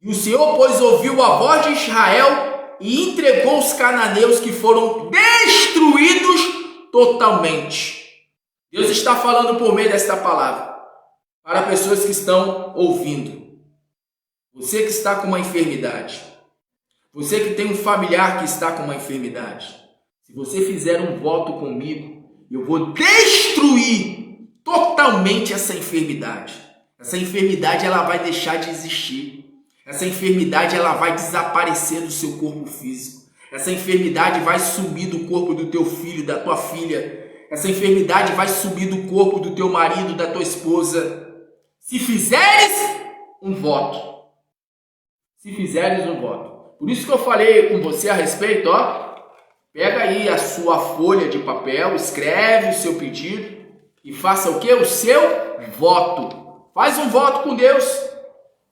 e o Senhor, pois, ouviu a voz de Israel e entregou os cananeus, que foram destruídos totalmente. Deus está falando por meio desta palavra para pessoas que estão ouvindo. Você que está com uma enfermidade, você que tem um familiar que está com uma enfermidade, se você fizer um voto comigo, eu vou destruir totalmente essa enfermidade. Essa enfermidade ela vai deixar de existir. Essa enfermidade ela vai desaparecer do seu corpo físico. Essa enfermidade vai sumir do corpo do teu filho, da tua filha. Essa enfermidade vai sumir do corpo do teu marido, da tua esposa. Se fizeres um voto. Se fizeres um voto. Por isso que eu falei com você a respeito, ó. Pega aí a sua folha de papel, escreve o seu pedido e faça o quê? O seu voto. Faz um voto com Deus.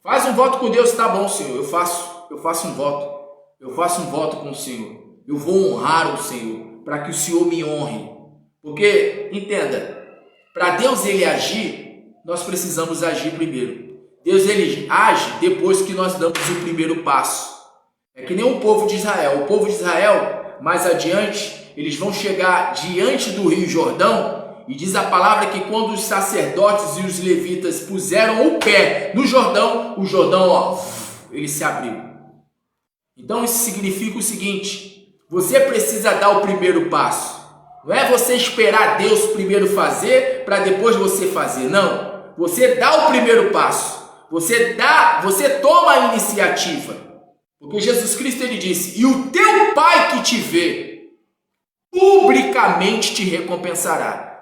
Faz um voto com Deus, tá bom, Senhor. Eu faço um voto. Eu faço um voto com o Senhor. Eu vou honrar o Senhor, para que o Senhor me honre. Porque, entenda, para Deus ele agir, nós precisamos agir primeiro. Deus ele age depois que nós damos o primeiro passo. É que nem o povo de Israel. O povo de Israel, mais adiante, eles vão chegar diante do Rio Jordão, e diz a palavra que quando os sacerdotes e os levitas puseram o pé no Jordão, o Jordão, ó, ele se abriu. Então isso significa o seguinte: você precisa dar o primeiro passo. Não é você esperar Deus primeiro fazer para depois você fazer. Não. Você dá o primeiro passo. Você toma a iniciativa. Porque Jesus Cristo ele disse: e o teu Pai que te vê, publicamente te recompensará.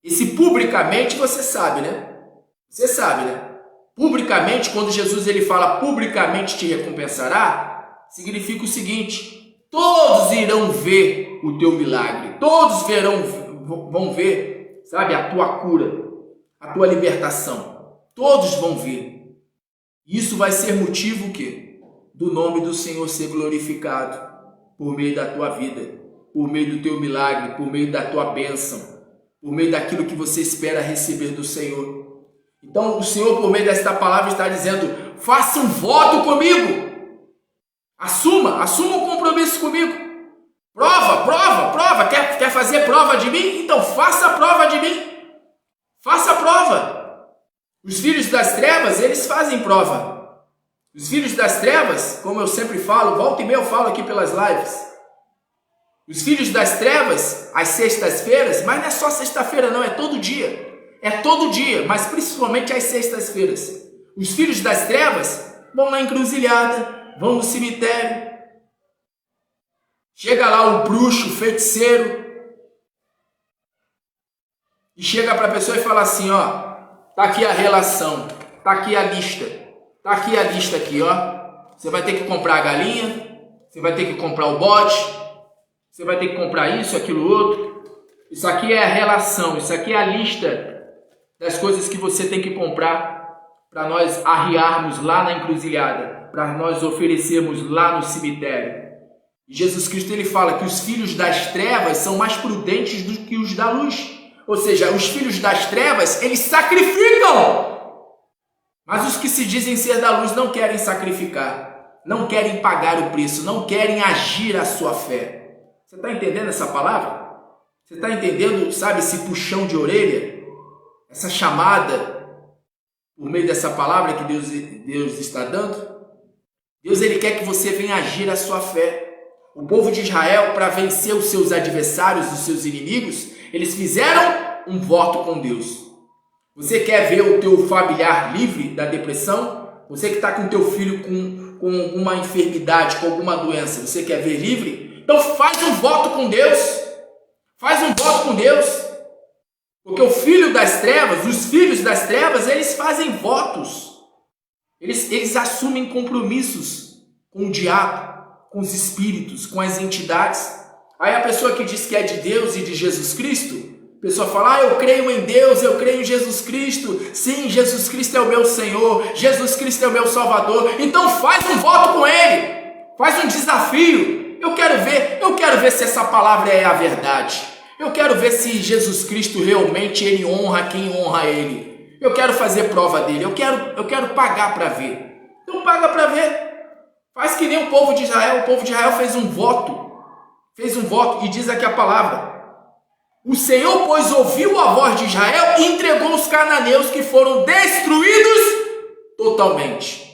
Esse publicamente você sabe, né? Você sabe, né? Publicamente, quando Jesus ele fala publicamente te recompensará, significa o seguinte: todos irão ver o teu milagre, todos vão ver, sabe, a tua cura, a tua libertação, todos vão ver. Isso vai ser motivo o quê? Do nome do Senhor ser glorificado por meio da tua vida, por meio do teu milagre, por meio da tua bênção, por meio daquilo que você espera receber do Senhor. Então o Senhor, por meio desta palavra, está dizendo: faça um voto comigo. Assuma um compromisso comigo. Prova. Quer fazer prova de mim? Então faça a prova de mim. Faça a prova. Os filhos das trevas, eles fazem prova. Os filhos das trevas, como eu sempre falo, volta e meia eu falo aqui pelas lives. Os filhos das trevas, às sextas-feiras, mas não é só sexta-feira não, é todo dia. É todo dia, mas principalmente às sextas-feiras. Os filhos das trevas vão na encruzilhada, vão no cemitério. Chega lá o bruxo, o feiticeiro, e chega para a pessoa e fala assim, ó, tá aqui a relação, tá aqui a lista, tá aqui a lista aqui, ó. Você vai ter que comprar a galinha, você vai ter que comprar o bode, você vai ter que comprar isso, aquilo, outro. Isso aqui é a relação, isso aqui é a lista das coisas que você tem que comprar para nós arriarmos lá na encruzilhada, para nós oferecermos lá no cemitério. E Jesus Cristo ele fala que os filhos das trevas são mais prudentes do que os da luz. Ou seja, os filhos das trevas, eles sacrificam. Mas os que se dizem ser da luz não querem sacrificar, não querem pagar o preço, não querem agir a sua fé. Você está entendendo essa palavra? Você está entendendo, sabe, esse puxão de orelha? Essa chamada por meio dessa palavra que Deus está dando? Deus ele quer que você venha agir a sua fé. O povo de Israel, para vencer os seus adversários, os seus inimigos, eles fizeram um voto com Deus. Você quer ver o teu familiar livre da depressão? Você que está com o teu filho com alguma enfermidade, com alguma doença, você quer ver livre? Então faz um voto com Deus. Faz um voto com Deus. Porque o filho das trevas, os filhos das trevas, eles fazem votos. Eles assumem compromissos com o diabo, com os espíritos, com as entidades. Aí a pessoa que diz que é de Deus e de Jesus Cristo, a pessoa fala, eu creio em Deus, eu creio em Jesus Cristo. Sim, Jesus Cristo é o meu Senhor, Jesus Cristo é o meu Salvador. Então faz um voto com Ele, faz um desafio. Eu quero ver se essa palavra é a verdade. Eu quero ver se Jesus Cristo realmente Ele honra quem honra Ele. Eu quero fazer prova dele, eu quero pagar para ver. Então paga para ver. Faz que nem o povo de Israel. O povo de Israel fez um voto e diz aqui a palavra: o Senhor, pois, ouviu a voz de Israel e entregou os cananeus, que foram destruídos totalmente.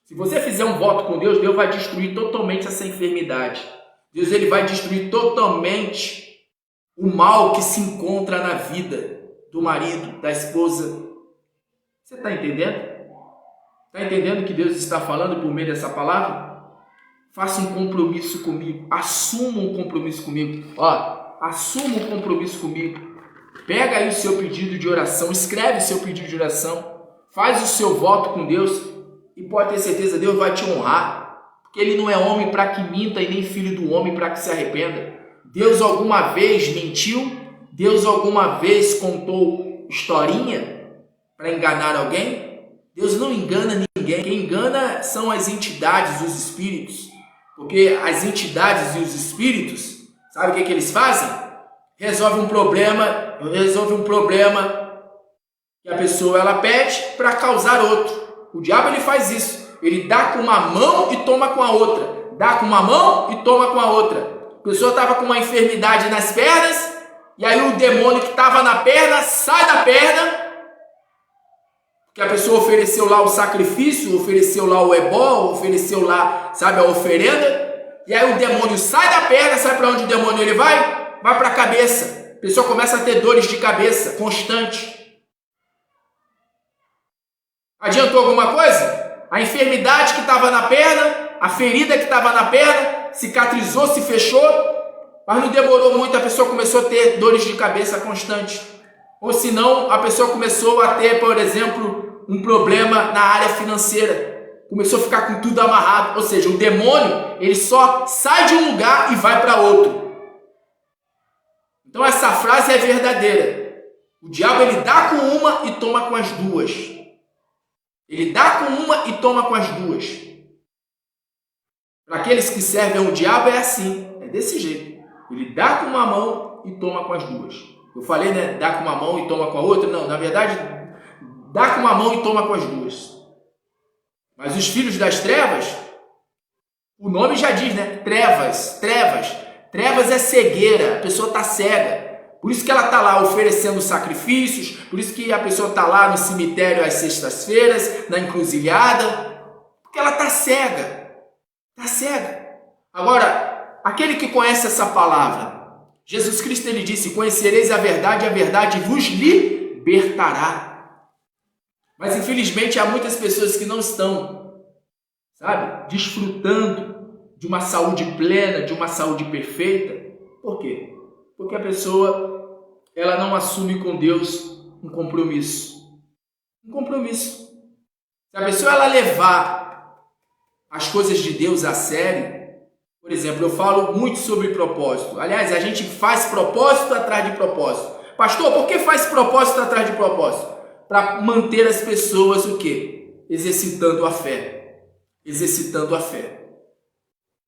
Se você fizer um voto com Deus, Deus vai destruir totalmente essa enfermidade. Deus ele vai destruir totalmente o mal que se encontra na vida do marido, da esposa. Você está entendendo? Está entendendo o que Deus está falando por meio dessa palavra? Faça um compromisso comigo. Assuma um compromisso comigo. Assuma um compromisso comigo. Pega aí o seu pedido de oração. Escreve o seu pedido de oração. Faz o seu voto com Deus. E pode ter certeza, Deus vai te honrar. Porque Ele não é homem para que minta e nem filho do homem para que se arrependa. Deus alguma vez mentiu? Deus alguma vez contou historinha para enganar alguém? Deus não engana ninguém. Quem engana são as entidades, os espíritos. Porque as entidades e os espíritos, sabe o que eles fazem? Resolve um problema que a pessoa ela pede para causar outro. O diabo ele faz isso. Ele dá com uma mão e toma com a outra. Dá com uma mão e toma com a outra. A pessoa estava com uma enfermidade nas pernas, e aí o demônio que estava na perna sai da perna, que a pessoa ofereceu lá o sacrifício, ofereceu lá o ebó, ofereceu lá, sabe, a oferenda, e aí o demônio sai da perna, sabe para onde o demônio ele vai? Vai para a cabeça. A pessoa começa a ter dores de cabeça constante. Adiantou alguma coisa? A enfermidade que estava na perna, a ferida que estava na perna, cicatrizou, se fechou, mas não demorou muito, a pessoa começou a ter dores de cabeça constante. Ou senão, a pessoa começou a ter, por exemplo, um problema na área financeira. Começou a ficar com tudo amarrado. Ou seja, o demônio, ele só sai de um lugar e vai para outro. Então essa frase é verdadeira. O diabo, ele dá com uma e toma com as duas. Ele dá com uma e toma com as duas. Para aqueles que servem ao diabo é assim, é desse jeito. Ele dá com uma mão e toma com as duas. Eu falei, né? Dá com uma mão e toma com a outra. Não, na verdade, dá com uma mão e toma com as duas. Mas os filhos das trevas, o nome já diz, né? Trevas. Trevas é cegueira, a pessoa está cega. Por isso que ela está lá oferecendo sacrifícios, por isso que a pessoa está lá no cemitério às sextas-feiras, na encruzilhada, porque ela está cega. Está cega. Agora, aquele que conhece essa palavra, Jesus Cristo ele disse: conhecereis a verdade vos libertará. Mas infelizmente há muitas pessoas que não estão, sabe, desfrutando de uma saúde plena, de uma saúde perfeita. Por quê? Porque a pessoa ela não assume com Deus um compromisso. Um compromisso. Se a pessoa ela levar as coisas de Deus a sério, por exemplo, eu falo muito sobre propósito. Aliás, a gente faz propósito atrás de propósito. Pastor, por que faz propósito atrás de propósito? Para manter as pessoas o quê? Exercitando a fé. Exercitando a fé.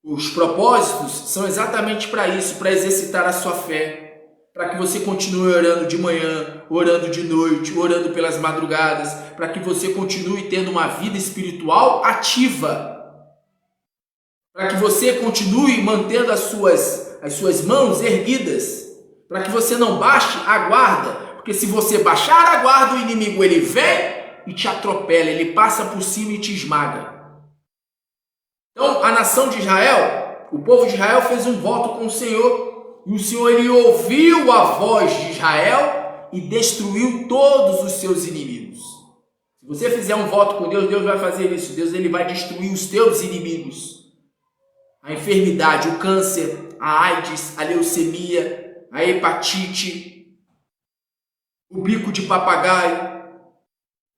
Os propósitos são exatamente para isso, para exercitar a sua fé. Para que você continue orando de manhã, orando de noite, orando pelas madrugadas. Para que você continue tendo uma vida espiritual ativa. Para que você continue mantendo as suas mãos erguidas, para que você não baixe a guarda, porque se você baixar a guarda, o inimigo ele vem e te atropela, ele passa por cima e te esmaga. Então, a nação de Israel, o povo de Israel fez um voto com o Senhor, e o Senhor ele ouviu a voz de Israel e destruiu todos os seus inimigos. Se você fizer um voto com Deus, Deus vai fazer isso. Deus ele vai destruir os teus inimigos. A enfermidade, o câncer, a AIDS, a leucemia, a hepatite, o bico de papagaio,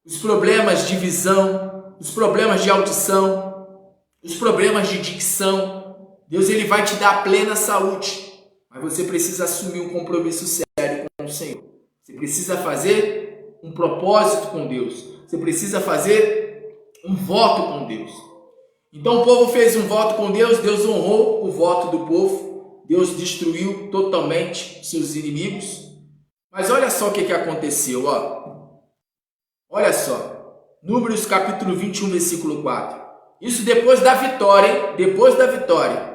os problemas de visão, os problemas de audição, os problemas de dicção. Deus ele vai te dar plena saúde, mas você precisa assumir um compromisso sério com o Senhor. Você precisa fazer um propósito com Deus. Você precisa fazer um voto com Deus. Então o povo fez um voto com Deus, Deus honrou o voto do povo, Deus destruiu totalmente seus inimigos. Mas olha só o que aconteceu, ó. Olha só, Números capítulo 21, versículo 4. Isso depois da vitória, hein? Depois da vitória.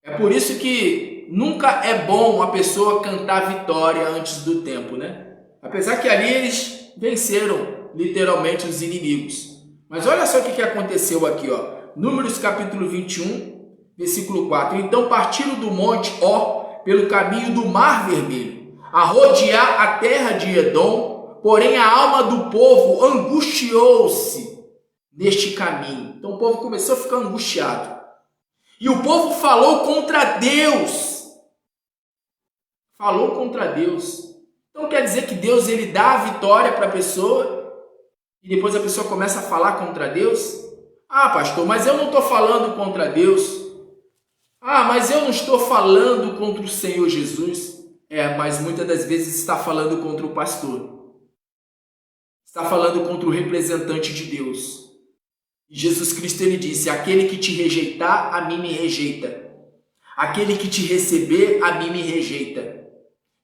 É por isso que nunca é bom a pessoa cantar vitória antes do tempo, né? Apesar que ali eles venceram literalmente os inimigos. Mas olha só o que aconteceu aqui, ó. Números capítulo 21, versículo 4. Então partiram do monte Ó pelo caminho do Mar Vermelho, a rodear a terra de Edom, porém a alma do povo angustiou-se neste caminho. Então o povo começou a ficar angustiado. E o povo falou contra Deus. Falou contra Deus. Então quer dizer que Deus ele dá a vitória para a pessoa e depois a pessoa começa a falar contra Deus? Ah, pastor, mas eu não estou falando contra Deus. Ah, mas eu não estou falando contra o Senhor Jesus. Mas muitas das vezes está falando contra o pastor. Está falando contra o representante de Deus. E Jesus Cristo ele disse: aquele que te rejeitar, a mim me rejeita. Aquele que te receber, a mim me rejeita.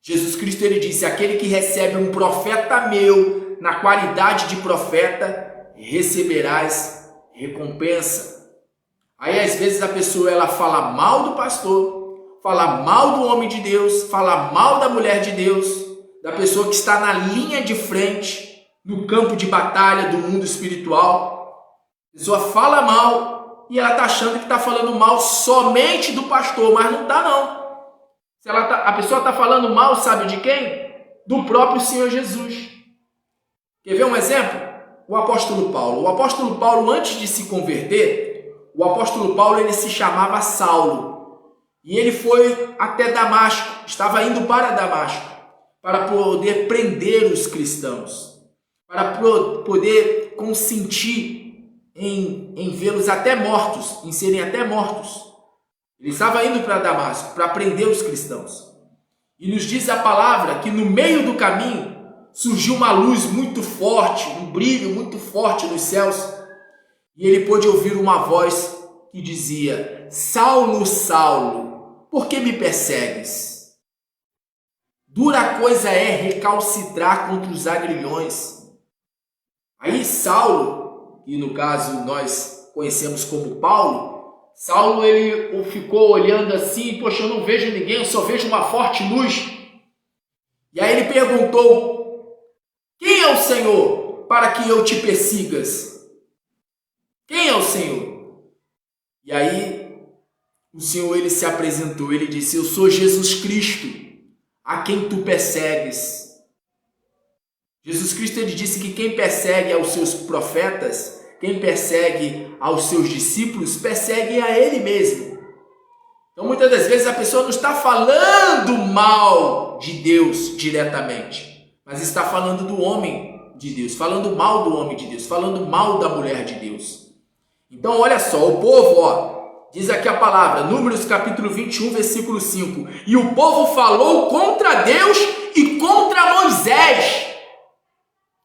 Jesus Cristo ele disse: aquele que recebe um profeta meu na qualidade de profeta, receberás recompensa. Aí às vezes a pessoa ela fala mal do pastor, fala mal do homem de Deus, fala mal da mulher de Deus, da pessoa que está na linha de frente, no campo de batalha do mundo espiritual. A pessoa fala mal e ela está achando que está falando mal somente do pastor, mas não está não. A pessoa está falando mal, sabe de quem? Do próprio Senhor Jesus. Quer ver um exemplo? O apóstolo Paulo. O apóstolo Paulo, antes de se converter, o apóstolo Paulo ele se chamava Saulo. E ele foi até Damasco, estava indo para Damasco, para poder prender os cristãos, para poder consentir em vê-los até mortos, em serem até mortos. Ele estava indo para Damasco, para prender os cristãos. E nos diz a palavra que no meio do caminho surgiu uma luz muito forte, um brilho muito forte nos céus. E ele pôde ouvir uma voz que dizia: Saulo, Saulo, por que me persegues? Dura coisa é recalcitrar contra os agrilhões. Aí Saulo, que no caso nós conhecemos como Paulo, Saulo ele ficou olhando assim: poxa, eu não vejo ninguém, eu só vejo uma forte luz. E aí ele perguntou: quem é o Senhor para que eu te persigas? Quem é o Senhor? E aí o Senhor ele se apresentou, ele disse: eu sou Jesus Cristo, a quem tu persegues. Jesus Cristo ele disse que quem persegue aos seus profetas, quem persegue aos seus discípulos, persegue a ele mesmo. Então muitas das vezes a pessoa não está falando mal de Deus diretamente, mas está falando do homem de Deus, falando mal do homem de Deus, falando mal da mulher de Deus. Então olha só, o povo, ó, diz aqui a palavra, Números capítulo 21, versículo 5. E o povo falou contra Deus e contra Moisés.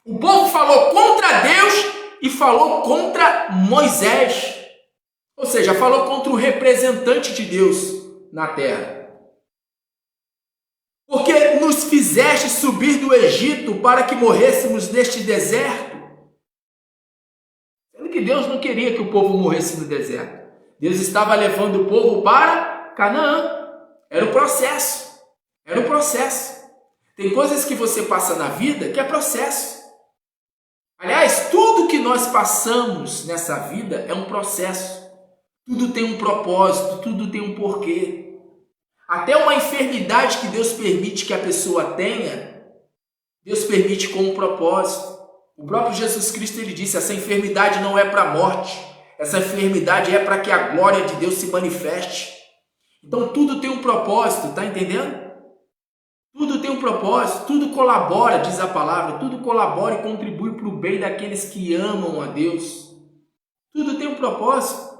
O povo falou contra Deus e falou contra Moisés. Ou seja, falou contra o representante de Deus na terra. Porque nos fizeste subir do Egito para que morrêssemos neste deserto. Sendo que Deus não queria que o povo morresse no deserto. Deus estava levando o povo para Canaã. Era o processo. Era o processo. Tem coisas que você passa na vida que é processo. Aliás, tudo que nós passamos nessa vida é um processo. Tudo tem um propósito, tudo tem um porquê. Até uma enfermidade que Deus permite que a pessoa tenha, Deus permite com um propósito. O próprio Jesus Cristo, ele disse, essa enfermidade não é para a morte, essa enfermidade é para que a glória de Deus se manifeste. Então tudo tem um propósito, tá entendendo? Tudo tem um propósito, tudo colabora, diz a palavra, tudo colabora e contribui para o bem daqueles que amam a Deus. Tudo tem um propósito.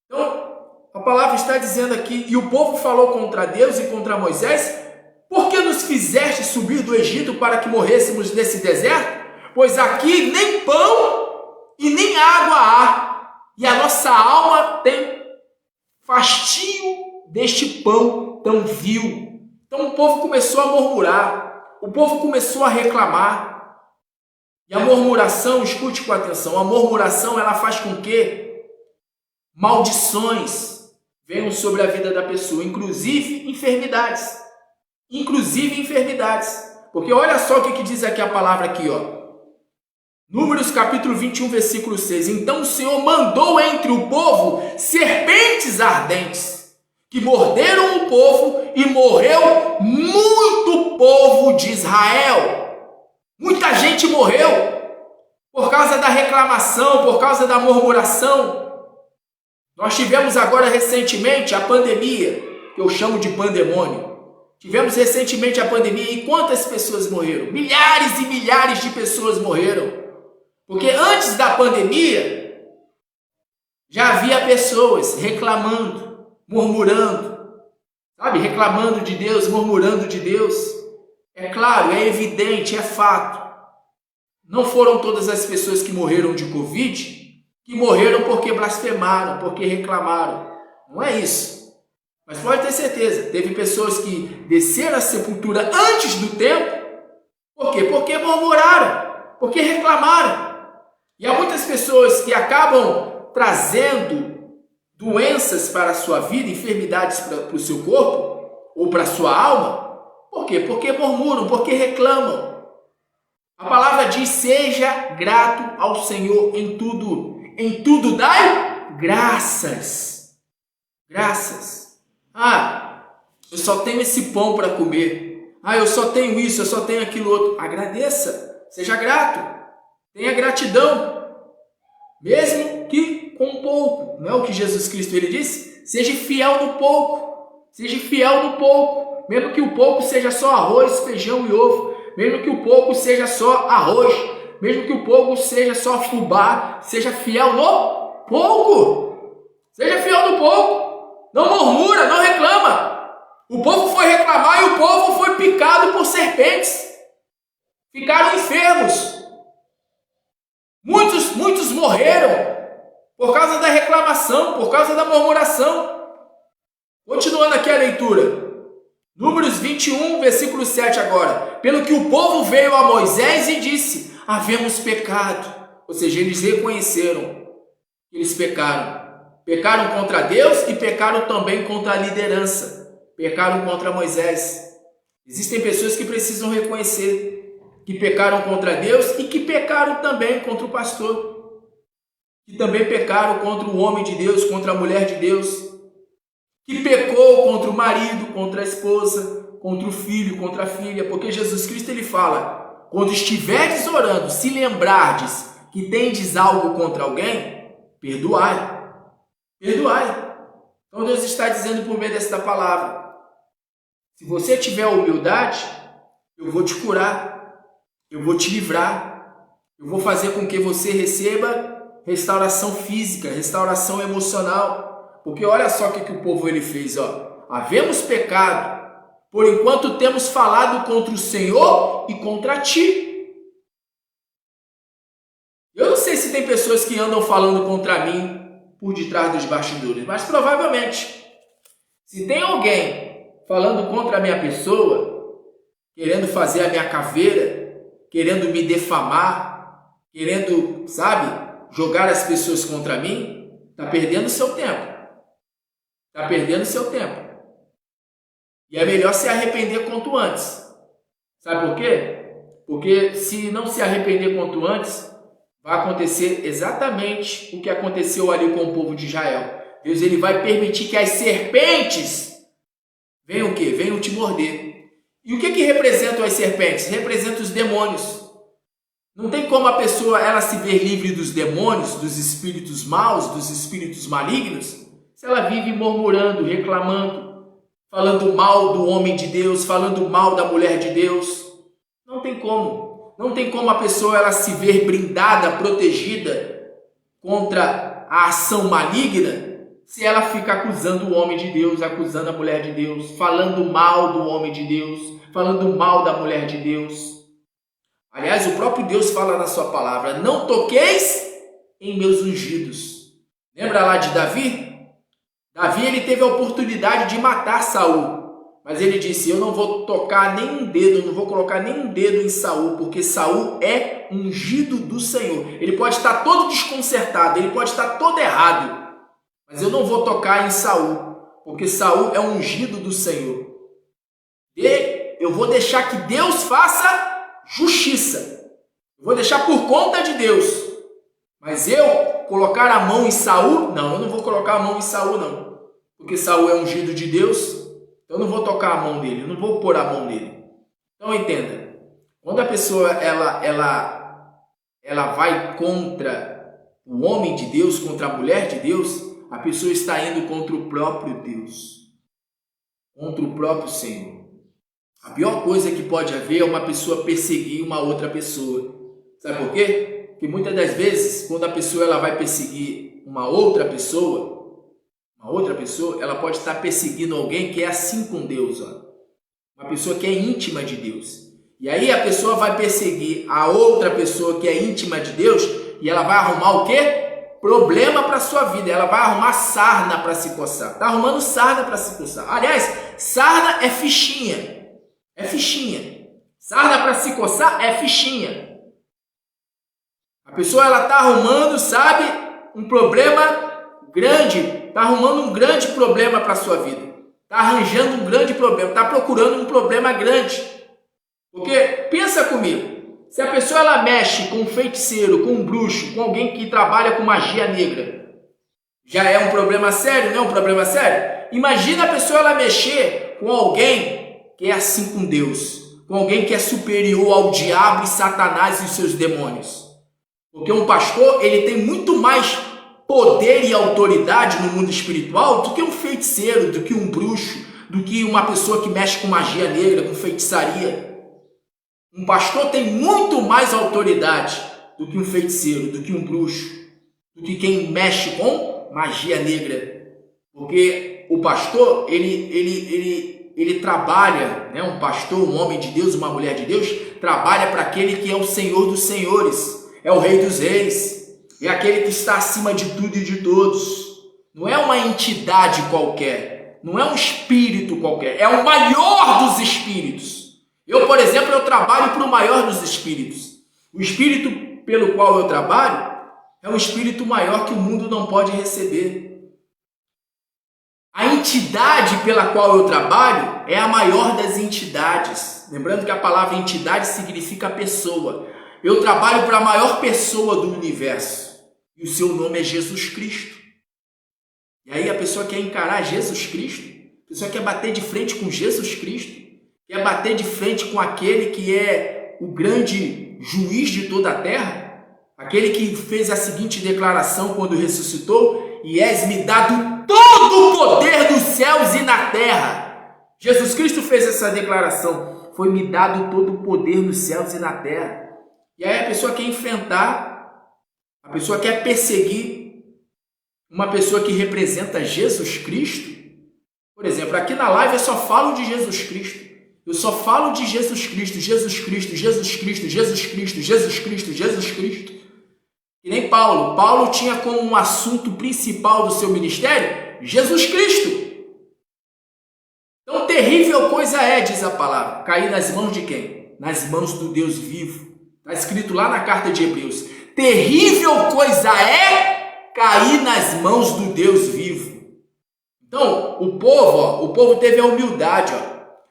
Então, a palavra está dizendo aqui, e o povo falou contra Deus e contra Moisés, por que nos fizeste subir do Egito para que morrêssemos nesse deserto? Pois aqui nem pão e nem água há, e a nossa alma tem fastio deste pão tão vil. Então o povo começou a murmurar, o povo começou a reclamar. E a murmuração, escute com atenção, a murmuração ela faz com que maldições venham sobre a vida da pessoa, inclusive enfermidades. Inclusive enfermidades. Porque olha só o que diz aqui a palavra aqui, ó. Números capítulo 21, versículo 6. Então o Senhor mandou entre o povo serpentes ardentes, que morderam o povo e morreu muito povo de Israel. Muita gente morreu por causa da reclamação, por causa da murmuração. Nós tivemos agora recentemente a pandemia, que eu chamo de pandemônio. Tivemos recentemente a pandemia e quantas pessoas morreram? Milhares e milhares de pessoas morreram. Porque antes da pandemia, já havia pessoas reclamando, murmurando, sabe? Reclamando de Deus, murmurando de Deus. É claro, é evidente, é fato. Não foram todas as pessoas que morreram de Covid que morreram porque blasfemaram, porque reclamaram. Não é isso. Mas pode ter certeza, teve pessoas que desceram à sepultura antes do tempo. Por quê? Porque murmuraram, porque reclamaram. E há muitas pessoas que acabam trazendo doenças para a sua vida, enfermidades para o seu corpo, ou para a sua alma. Por quê? Porque murmuram, porque reclamam. A palavra diz, seja grato ao Senhor em tudo. Em tudo dai graças. Graças. Eu só tenho esse pão para comer. Eu só tenho isso, eu só tenho aquilo outro. Agradeça, seja grato. Tenha gratidão, mesmo que com pouco. Não é o que Jesus Cristo ele disse? Seja fiel no pouco. Seja fiel no pouco. Mesmo que o pouco seja só arroz, feijão e ovo. Mesmo que o pouco seja só arroz. Mesmo que o pouco seja só fubá. Seja fiel no pouco. Seja fiel no pouco. Não murmura, não reclama. O povo foi reclamar e o povo foi picado por serpentes. Ficaram enfermos. Muitos morreram por causa da reclamação, por causa da murmuração. Continuando aqui a leitura. Números 21, versículo 7 agora. Pelo que o povo veio a Moisés e disse, havemos pecado. Ou seja, eles reconheceram que eles pecaram. Pecaram contra Deus e pecaram também contra a liderança. Pecaram contra Moisés. Existem pessoas que precisam reconhecer que pecaram contra Deus e que pecaram também contra o pastor, que também pecaram contra o homem de Deus, contra a mulher de Deus, que pecou contra o marido, contra a esposa, contra o filho, contra a filha, porque Jesus Cristo ele fala, quando estiverdes orando, se lembrardes que tendes algo contra alguém, perdoai, perdoai. Então Deus está dizendo por meio desta palavra, se você tiver humildade, eu vou te curar. Eu vou te livrar, eu vou fazer com que você receba restauração física, restauração emocional. Porque olha só o que o povo ele fez, ó. Havemos pecado, por enquanto temos falado contra o Senhor e contra ti. Eu não sei se tem pessoas que andam falando contra mim por detrás dos bastidores, mas provavelmente, se tem alguém falando contra a minha pessoa, querendo fazer a minha caveira, querendo me defamar, querendo, jogar as pessoas contra mim, está perdendo seu tempo. Está perdendo seu tempo. E é melhor se arrepender quanto antes. Sabe por quê? Porque se não se arrepender quanto antes, vai acontecer exatamente o que aconteceu ali com o povo de Israel. Deus ele vai permitir que as serpentes venham o quê? Venham te morder. E o que representam as serpentes? Representam os demônios. Não tem como a pessoa ela se ver livre dos demônios, dos espíritos maus, dos espíritos malignos, se ela vive murmurando, reclamando, falando mal do homem de Deus, falando mal da mulher de Deus. Não tem como. Não tem como a pessoa ela se ver blindada, protegida contra a ação maligna, se ela fica acusando o homem de Deus, acusando a mulher de Deus, falando mal do homem de Deus, falando mal da mulher de Deus. Aliás, o próprio Deus fala na sua palavra: não toqueis em meus ungidos. Lembra lá de Davi? Davi ele teve a oportunidade de matar Saul, mas ele disse: eu não vou tocar nem um dedo, não vou colocar nem um dedo em Saul, porque Saul é ungido do Senhor. Ele pode estar todo desconcertado, ele pode estar todo errado, mas eu não vou tocar em Saul, porque Saul é ungido do Senhor. E eu vou deixar que Deus faça justiça. Eu vou deixar por conta de Deus. Mas eu colocar a mão em Saul? Não, eu não vou colocar a mão em Saul, não. Porque Saul é ungido de Deus, eu não vou tocar a mão dele, eu não vou pôr a mão nele. Então entenda, quando a pessoa ela vai contra o homem de Deus, contra a mulher de Deus, a pessoa está indo contra o próprio Deus, contra o próprio Senhor. A pior coisa que pode haver é uma pessoa perseguir uma outra pessoa. Sabe por quê? Porque muitas das vezes, quando a pessoa ela vai perseguir uma outra pessoa, ela pode estar perseguindo alguém que é assim com Deus, ó. Uma pessoa que é íntima de Deus. E aí a pessoa vai perseguir a outra pessoa que é íntima de Deus e ela vai arrumar o quê? Problema para a sua vida. Ela vai arrumar sarna para se coçar. Está arrumando sarna para se coçar. Aliás, sarna é fichinha. É fichinha. Sarna para se coçar é fichinha. A pessoa ela está arrumando, sabe, um problema grande. Está arrumando um grande problema para a sua vida. Está arranjando um grande problema. Está procurando um problema grande. Porque, pensa comigo, se a pessoa ela mexe com um feiticeiro, com um bruxo, com alguém que trabalha com magia negra, já é um problema sério, não é um problema sério? Imagina a pessoa ela mexer com alguém que é assim com Deus, com alguém que é superior ao diabo e Satanás e os seus demônios. Porque um pastor, ele tem muito mais poder e autoridade no mundo espiritual do que um feiticeiro, do que um bruxo, do que uma pessoa que mexe com magia negra, com feitiçaria. Um pastor tem muito mais autoridade do que um feiticeiro, do que um bruxo, do que quem mexe com magia negra. Porque o pastor, ele trabalha, né? Um pastor, um homem de Deus, uma mulher de Deus, trabalha para aquele que é o Senhor dos senhores, é o Rei dos reis, é aquele que está acima de tudo e de todos. Não é uma entidade qualquer, não é um espírito qualquer, é o maior dos espíritos. Eu, por exemplo, eu trabalho para o maior dos espíritos. O espírito pelo qual eu trabalho é um espírito maior que o mundo não pode receber. A entidade pela qual eu trabalho é a maior das entidades. Lembrando que a palavra entidade significa pessoa. Eu trabalho para a maior pessoa do universo. E o seu nome é Jesus Cristo. E aí a pessoa quer encarar Jesus Cristo. A pessoa quer bater de frente com Jesus Cristo. Quer bater de frente com aquele que é o grande juiz de toda a terra. Aquele que fez a seguinte declaração quando ressuscitou: e és-me dado todo o poder dos céus e na terra. Jesus Cristo fez essa declaração: foi-me dado todo o poder nos céus e na terra. E aí a pessoa quer enfrentar, a pessoa quer perseguir uma pessoa que representa Jesus Cristo. Por exemplo, aqui na live eu só falo de Jesus Cristo. Eu só falo de Jesus Cristo, Jesus Cristo, Jesus Cristo, Jesus Cristo, Jesus Cristo, Jesus Cristo. E nem Paulo. Paulo tinha como um assunto principal do seu ministério Jesus Cristo. Então, terrível coisa é, diz a palavra, cair nas mãos de quem? Nas mãos do Deus vivo. Está escrito lá na carta de Hebreus. Terrível coisa é cair nas mãos do Deus vivo. Então, o povo teve a humildade,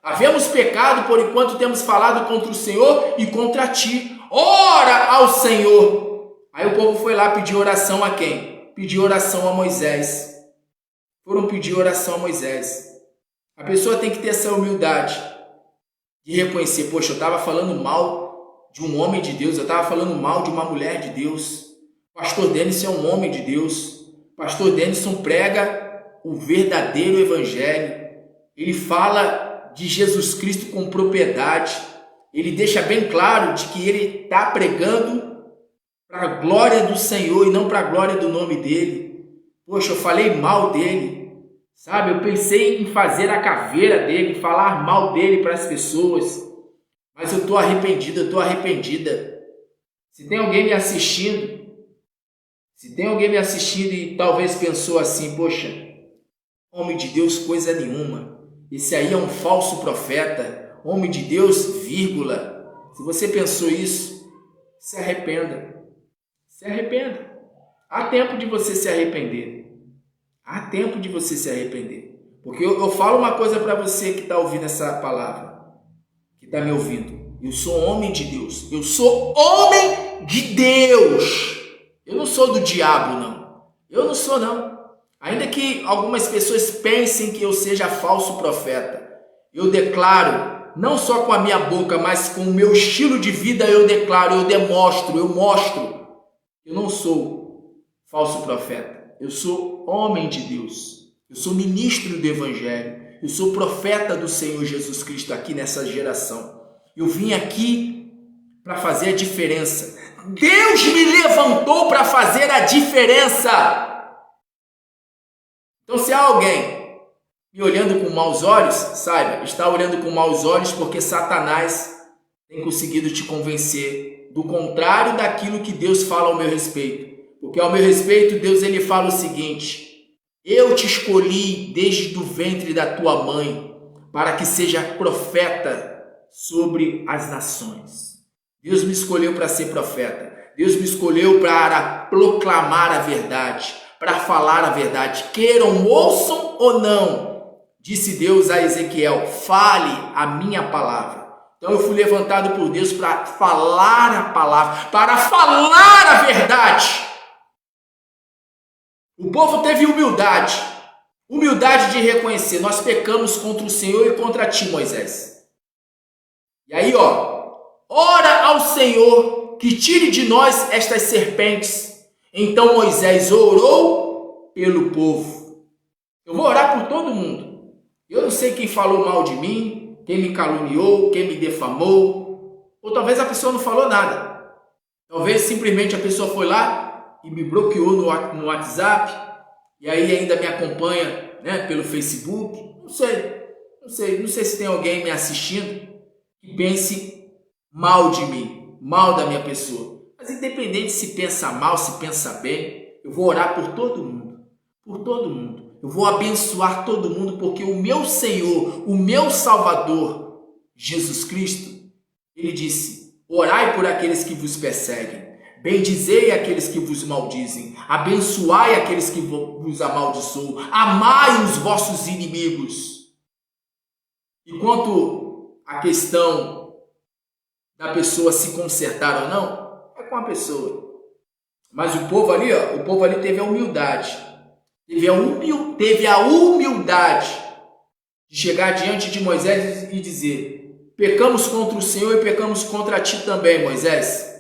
havemos pecado por enquanto temos falado contra o Senhor e contra ti. Ora ao Senhor. Aí o povo foi lá pedir oração a quem? Pedir oração a Moisés. Foram pedir oração a Moisés. A pessoa tem que ter essa humildade de reconhecer, poxa, eu estava falando mal de um homem de Deus, eu estava falando mal de uma mulher de Deus. Pastor Denison é um homem de Deus. Pastor Denison prega o verdadeiro evangelho. Ele fala de Jesus Cristo com propriedade. Ele deixa bem claro de que ele está pregando para a glória do Senhor e não para a glória do nome dele. Poxa, eu falei mal dele, sabe? Eu pensei em fazer a caveira dele, falar mal dele para as pessoas. Mas eu estou arrependido, eu estou arrependida. Se tem alguém me assistindo, e talvez pensou assim, poxa, homem de Deus, coisa nenhuma. Esse aí é um falso profeta. Homem de Deus, vírgula. Se você pensou isso, se arrependa. Se arrependa. Há tempo de você se arrepender. Há tempo de você se arrepender. Porque eu falo uma coisa para você que está ouvindo essa palavra, que está me ouvindo. Eu sou homem de Deus. Eu sou homem de Deus. Eu não sou do diabo, não. Eu não sou, não. Ainda que algumas pessoas pensem que eu seja falso profeta, eu declaro, não só com a minha boca, mas com o meu estilo de vida, eu declaro, eu mostro. Eu não sou falso profeta. Eu sou homem de Deus. Eu sou ministro do Evangelho. Eu sou profeta do Senhor Jesus Cristo aqui nessa geração. Eu vim aqui para fazer a diferença. Deus me levantou para fazer a diferença. Então, se há alguém me olhando com maus olhos, saiba, está olhando com maus olhos porque Satanás tem conseguido te convencer do contrário daquilo que Deus fala ao meu respeito. Porque ao meu respeito, Deus ele fala o seguinte: eu te escolhi desde o ventre da tua mãe para que seja profeta sobre as nações. Deus me escolheu para ser profeta. Deus me escolheu para proclamar a verdade, para falar a verdade. Queiram, ouçam ou não, disse Deus a Ezequiel, fale a minha palavra. Então eu fui levantado por Deus para falar a palavra, para falar a verdade. O povo teve humildade de reconhecer, nós pecamos contra o Senhor e contra ti, Moisés. E aí, ora ao Senhor que tire de nós estas serpentes. Então Moisés orou pelo povo. Eu vou orar por todo mundo. Eu não sei quem falou mal de mim, quem me caluniou, quem me defamou. Ou talvez a pessoa não falou nada. Talvez simplesmente a pessoa foi lá e me bloqueou no WhatsApp. E aí ainda me acompanha, pelo Facebook. Não sei se tem alguém me assistindo que pense mal de mim, mal da minha pessoa. Mas independente se pensa mal, se pensa bem, eu vou orar por todo mundo. Eu vou abençoar todo mundo, porque o meu Senhor, o meu Salvador, Jesus Cristo, ele disse: orai por aqueles que vos perseguem, bendizei aqueles que vos maldizem, abençoai aqueles que vos amaldiçoam, amai os vossos inimigos. E quanto à questão da pessoa se consertar ou não, é com a pessoa. Mas o povo ali teve a humildade. Teve a humildade de chegar diante de Moisés e dizer: pecamos contra o Senhor e pecamos contra ti também, Moisés.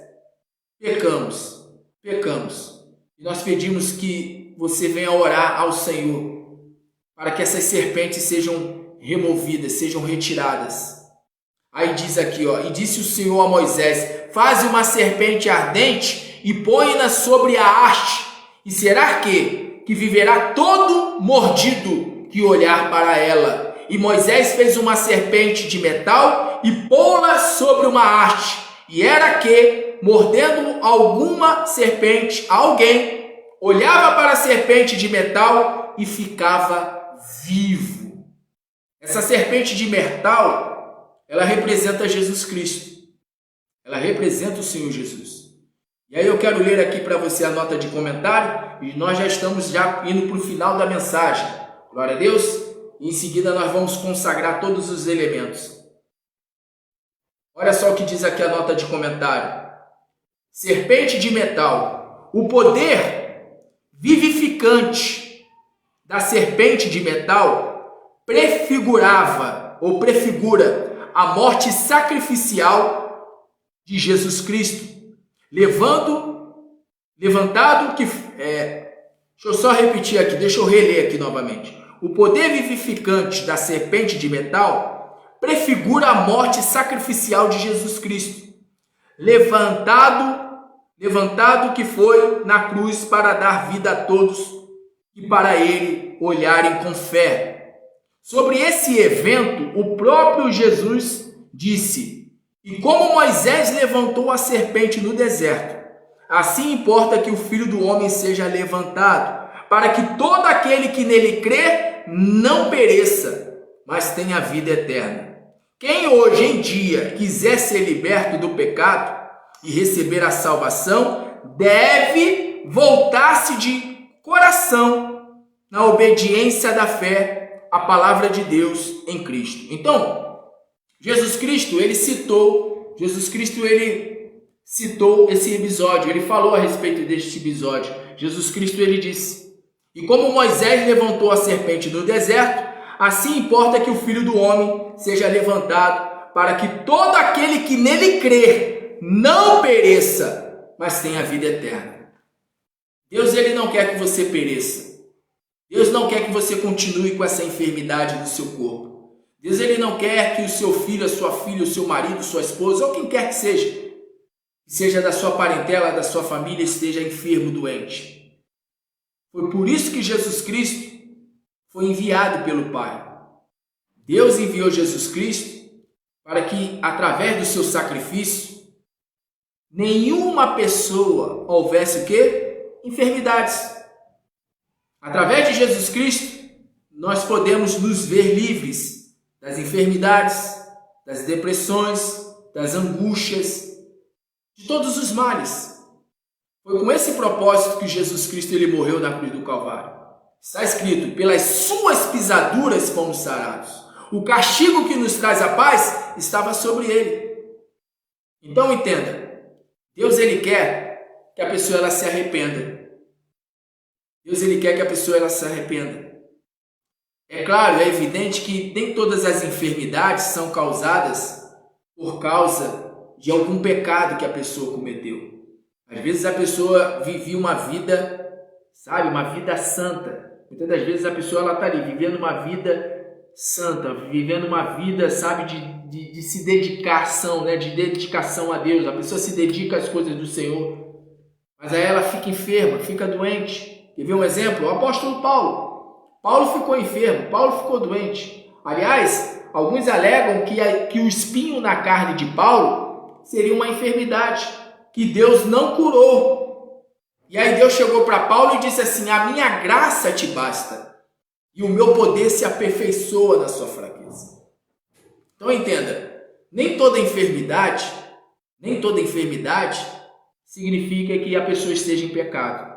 Pecamos. E nós pedimos que você venha orar ao Senhor para que essas serpentes sejam removidas, sejam retiradas. Aí diz aqui, e disse o Senhor a Moisés: faze uma serpente ardente e põe-na sobre a haste, e será que viverá todo mordido que olhar para ela. E Moisés fez uma serpente de metal e pô-la sobre uma haste, e era que, mordendo alguma serpente, alguém olhava para a serpente de metal e ficava vivo. Essa serpente de metal, ela representa Jesus Cristo. Ela representa o Senhor Jesus. E aí eu quero ler aqui para você a nota de comentário, e nós já estamos indo para o final da mensagem. Glória a Deus. E em seguida nós vamos consagrar todos os elementos. Olha só o que diz aqui a nota de comentário. Serpente de metal. O poder vivificante da serpente de metal prefigura a morte sacrificial de Jesus Cristo, levantado que... deixa eu só repetir aqui, deixa eu reler aqui novamente. O poder vivificante da serpente de metal prefigura a morte sacrificial de Jesus Cristo, levantado que foi na cruz para dar vida a todos e para ele olharem com fé. Sobre esse evento, o próprio Jesus disse: e como Moisés levantou a serpente no deserto, assim importa que o Filho do Homem seja levantado, para que todo aquele que nele crê não pereça, mas tenha vida eterna. Quem hoje em dia quiser ser liberto do pecado e receber a salvação, deve voltar-se de coração na obediência da fé à palavra de Deus em Cristo. Então, Jesus Cristo, ele citou esse episódio, ele falou a respeito deste episódio. Jesus Cristo, ele disse: e como Moisés levantou a serpente no deserto, assim importa que o Filho do Homem seja levantado, para que todo aquele que nele crer não pereça, mas tenha vida eterna. Deus, ele não quer que você pereça. Deus não quer que você continue com essa enfermidade no seu corpo. Deus, ele não quer que o seu filho, a sua filha, o seu marido, sua esposa, ou quem quer que seja da sua parentela, da sua família, esteja enfermo, doente. Foi por isso que Jesus Cristo foi enviado pelo Pai. Deus enviou Jesus Cristo para que, através do seu sacrifício, nenhuma pessoa houvesse o quê? Enfermidades. Através de Jesus Cristo, nós podemos nos ver livres das enfermidades, das depressões, das angústias, de todos os males. Foi com esse propósito que Jesus Cristo ele morreu na cruz do Calvário. Está escrito: pelas suas pisaduras fomos sarados. O castigo que nos traz a paz estava sobre ele. Então entenda, Deus ele quer que a pessoa ela se arrependa. Deus ele quer que a pessoa ela se arrependa. É claro, é evidente que nem todas as enfermidades são causadas por causa de algum pecado que a pessoa cometeu. Às vezes a pessoa vivia uma vida, uma vida santa. Muitas das vezes a pessoa ela está ali vivendo uma vida santa, vivendo uma vida, de se dedicação, de dedicação a Deus. A pessoa se dedica às coisas do Senhor, mas aí ela fica enferma, fica doente. Quer ver um exemplo? O apóstolo Paulo. Paulo ficou enfermo, Paulo ficou doente. Aliás, alguns alegam que o espinho na carne de Paulo seria uma enfermidade que Deus não curou. E aí Deus chegou para Paulo e disse assim: a minha graça te basta, e o meu poder se aperfeiçoa na sua fraqueza. Então entenda, nem toda enfermidade significa que a pessoa esteja em pecado.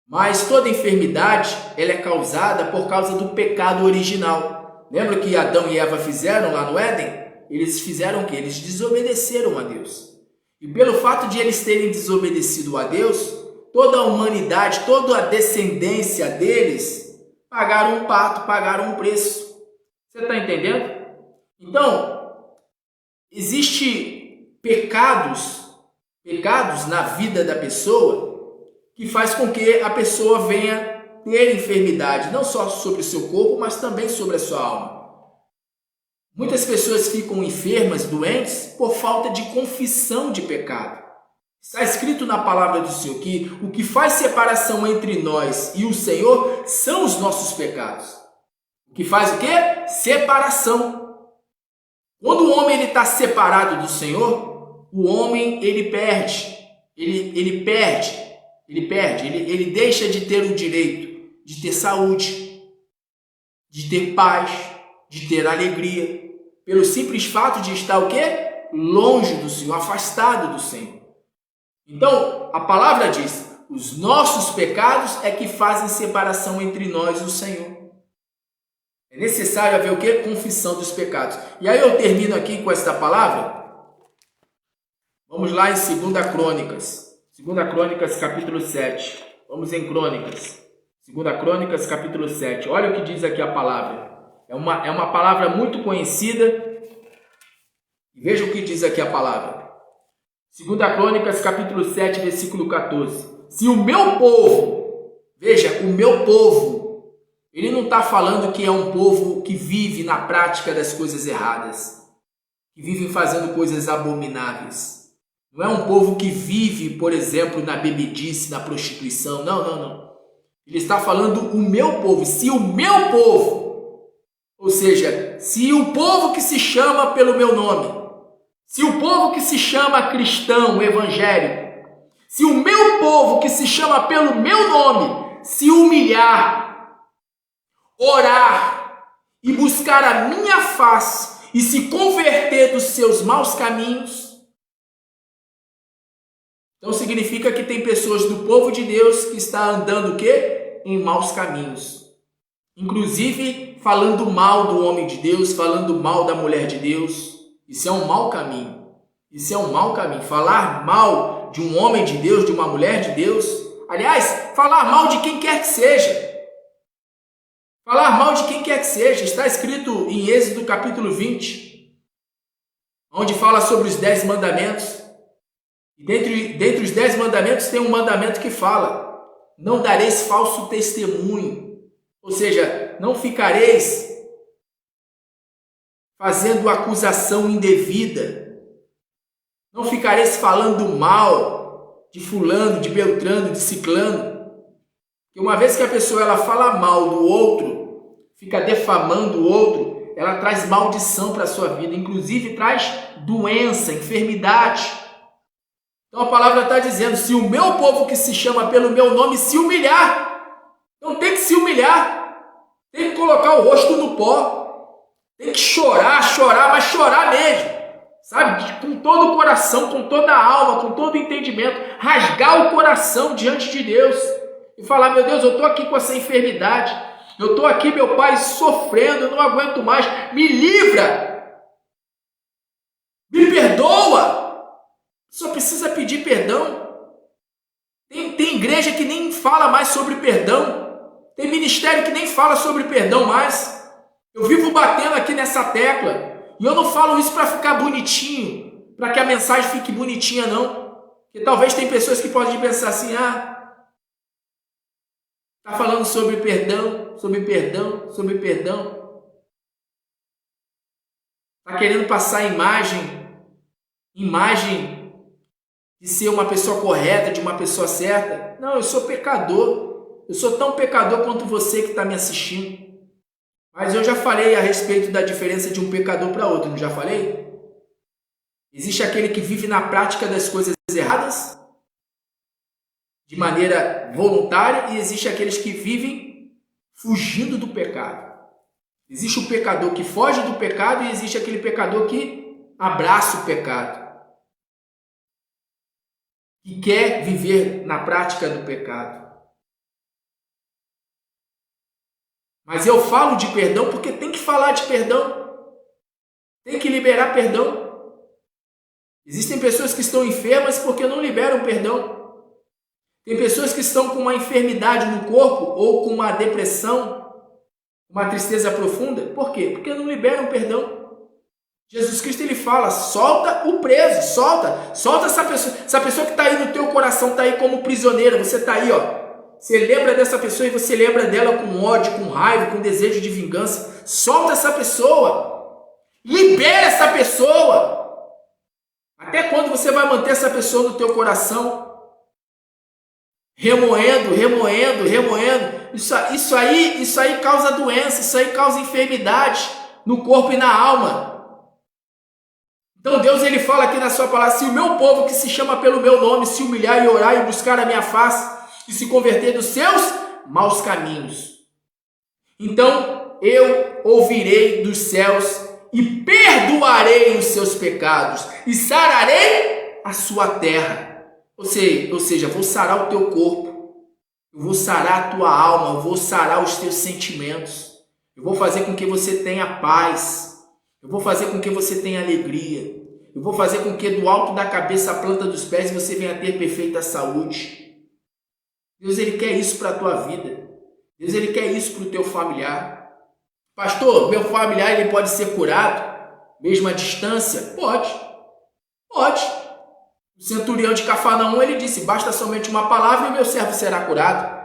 Mas toda enfermidade ela é causada por causa do pecado original. Lembra que Adão e Eva fizeram lá no Éden? Eles fizeram o quê? Eles desobedeceram a Deus. E pelo fato de eles terem desobedecido a Deus, toda a humanidade, toda a descendência deles pagaram um pato, pagaram um preço. Você está entendendo? Então, existem pecados na vida da pessoa que faz com que a pessoa venha ter enfermidade, não só sobre o seu corpo, mas também sobre a sua alma. Muitas pessoas ficam enfermas, doentes, por falta de confissão de pecado. Está escrito na palavra do Senhor que o que faz separação entre nós e o Senhor são os nossos pecados. O que faz o quê? Separação. Quando o homem está separado do Senhor, o homem ele perde. Ele deixa de ter o direito de ter saúde, de ter paz, de ter alegria, pelo simples fato de estar o quê? Longe do Senhor, afastado do Senhor. Então, a palavra diz: os nossos pecados é que fazem separação entre nós e o Senhor. É necessário haver o quê? Confissão dos pecados. E aí eu termino aqui com esta palavra. Vamos lá em 2 Crônicas. 2 Crônicas, capítulo 7. Vamos em Crônicas. 2 Crônicas, capítulo 7. Olha o que diz aqui a palavra. É uma palavra muito conhecida, E veja o que diz aqui a palavra. 2 Crônicas, capítulo 7, versículo 14. Se o meu povo, veja, o meu povo, ele não está falando que é um povo que vive na prática das coisas erradas, que vive fazendo coisas abomináveis. Não é um povo que vive, por exemplo, na bebedice, na prostituição. Não. Ele está falando o meu povo. Se o meu povo, ou seja, se o povo que se chama pelo meu nome, se o povo que se chama cristão, evangélico, se o meu povo que se chama pelo meu nome se humilhar, orar e buscar a minha face e se converter dos seus maus caminhos, então significa que tem pessoas do povo de Deus que está andando o quê? Em maus caminhos. Inclusive falando mal do homem de Deus, falando mal da mulher de Deus. Isso é um mau caminho. Isso é um mau caminho. Falar mal de um homem de Deus, de uma mulher de Deus. Aliás, falar mal de quem quer que seja. Falar mal de quem quer que seja. Está escrito em Êxodo capítulo 20, onde fala sobre os 10 mandamentos. E dentre os 10 mandamentos tem um mandamento que fala: não dareis falso testemunho. Ou seja, não ficareis fazendo acusação indevida. Não ficareis falando mal de fulano, de beltrano, de ciclano. Porque uma vez que a pessoa ela fala mal do outro, fica defamando o outro, ela traz maldição para a sua vida. Inclusive traz doença, enfermidade. Então a palavra está dizendo, se o meu povo que se chama pelo meu nome se humilhar, então tem que se humilhar, tem que colocar o rosto no pó, tem que chorar, mas chorar mesmo, sabe? Com todo o coração, com toda a alma, com todo o entendimento, rasgar o coração diante de Deus e falar: meu Deus, eu estou aqui com essa enfermidade, eu estou aqui, meu Pai, sofrendo, eu não aguento mais, me livra, me perdoa. Só precisa pedir perdão. Tem igreja que nem fala mais sobre perdão. Tem ministério que nem fala sobre perdão mais. Eu vivo batendo aqui nessa tecla. E eu não falo isso para ficar bonitinho, para que a mensagem fique bonitinha, não. Porque talvez tem pessoas que podem pensar assim: está falando sobre perdão, sobre perdão, sobre perdão. Está querendo passar imagem de ser uma pessoa correta, de uma pessoa certa. Não, eu sou pecador. Eu sou tão pecador quanto você que está me assistindo. Mas eu já falei a respeito da diferença de um pecador para outro, não já falei? Existe aquele que vive na prática das coisas erradas, de maneira voluntária, e existe aqueles que vivem fugindo do pecado. Existe o pecador que foge do pecado e existe aquele pecador que abraça o pecado, que quer viver na prática do pecado. Mas eu falo de perdão porque tem que falar de perdão. Tem que liberar perdão. Existem pessoas que estão enfermas porque não liberam perdão. Tem pessoas que estão com uma enfermidade no corpo ou com uma depressão, uma tristeza profunda. Por quê? Porque não liberam perdão. Jesus Cristo ele fala: solta o preso, solta essa pessoa que está aí no teu coração, está aí como prisioneira, você está aí, você lembra dessa pessoa e você lembra dela com ódio, com raiva, com desejo de vingança. Solta essa pessoa, libera essa pessoa. Até quando você vai manter essa pessoa no teu coração? Remoendo. Isso aí causa doença, isso aí causa enfermidade no corpo e na alma. Então Deus ele fala aqui na sua palavra: se o meu povo que se chama pelo meu nome se humilhar e orar e buscar a minha face e se converter dos seus maus caminhos, então eu ouvirei dos céus e perdoarei os seus pecados e sararei a sua terra. Ou seja, vou sarar o teu corpo, eu vou sarar a tua alma, eu vou sarar os teus sentimentos, eu vou fazer com que você tenha paz, eu vou fazer com que você tenha alegria, eu vou fazer com que do alto da cabeça à planta dos pés você venha ter perfeita saúde. Deus ele quer isso para a tua vida. Deus ele quer isso para o teu familiar. Pastor, meu familiar ele pode ser curado? mesma distância? Pode. O centurião de Cafarnaum, ele disse, basta somente uma palavra e meu servo será curado.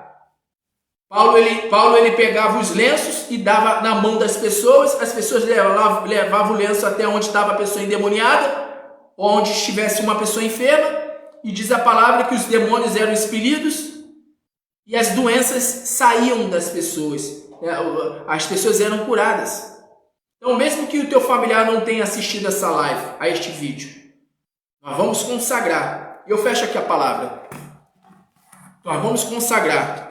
Paulo ele pegava os lenços e dava na mão das pessoas, as pessoas levavam o lenço até onde estava a pessoa endemoniada, onde estivesse uma pessoa enferma, e diz a palavra que os demônios eram expelidos e as doenças saíam das pessoas, as pessoas eram curadas. Então, mesmo que o teu familiar não tenha assistido essa live, a este vídeo, nós vamos consagrar. Eu fecho aqui a palavra. Nós vamos consagrar.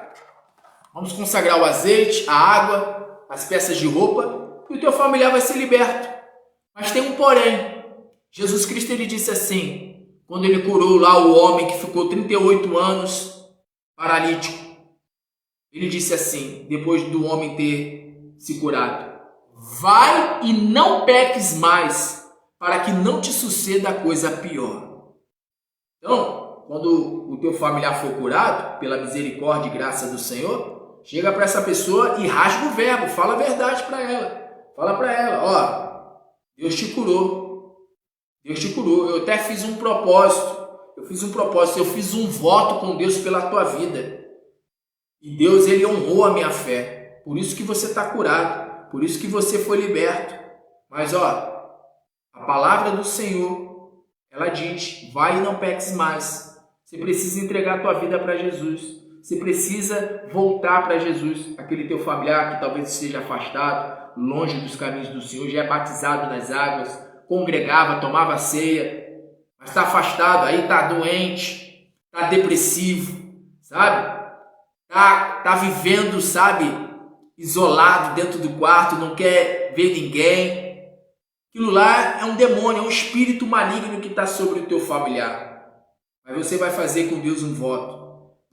Vamos consagrar o azeite, a água, as peças de roupa, e o teu familiar vai ser liberto. Mas tem um porém. Jesus Cristo ele disse assim, quando ele curou lá o homem que ficou 38 anos paralítico, ele disse assim, depois do homem ter se curado, vai e não peques mais, para que não te suceda coisa pior. Então, quando o teu familiar for curado, pela misericórdia e graça do Senhor, chega para essa pessoa e rasga o verbo, fala a verdade para ela. Fala para ela, ó, Deus te curou. Deus te curou. Eu até fiz um propósito. Eu fiz um voto com Deus pela tua vida. E Deus, ele honrou a minha fé. Por isso que você está curado. Por isso que você foi liberto. Mas, ó, a palavra do Senhor, ela diz, vai e não peques mais. Você precisa entregar a tua vida para Jesus. Você precisa voltar para Jesus, aquele teu familiar que talvez esteja afastado, longe dos caminhos do Senhor, já é batizado nas águas, congregava, tomava ceia, mas está afastado, aí está doente, está depressivo, sabe? Está vivendo, sabe, isolado dentro do quarto, não quer ver ninguém. Aquilo lá é um demônio, é um espírito maligno que está sobre o teu familiar. Mas você vai fazer com Deus um voto.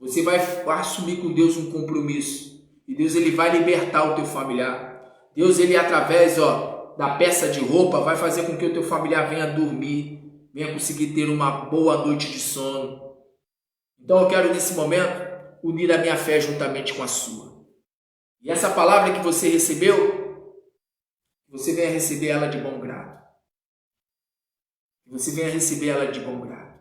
Você vai assumir com Deus um compromisso. E Deus ele vai libertar o teu familiar. Deus ele através da peça de roupa vai fazer com que o teu familiar venha dormir. Venha conseguir ter uma boa noite de sono. Então eu quero nesse momento unir a minha fé juntamente com a sua. E essa palavra que você recebeu, você venha receber ela de bom grado. Você venha receber ela de bom grado.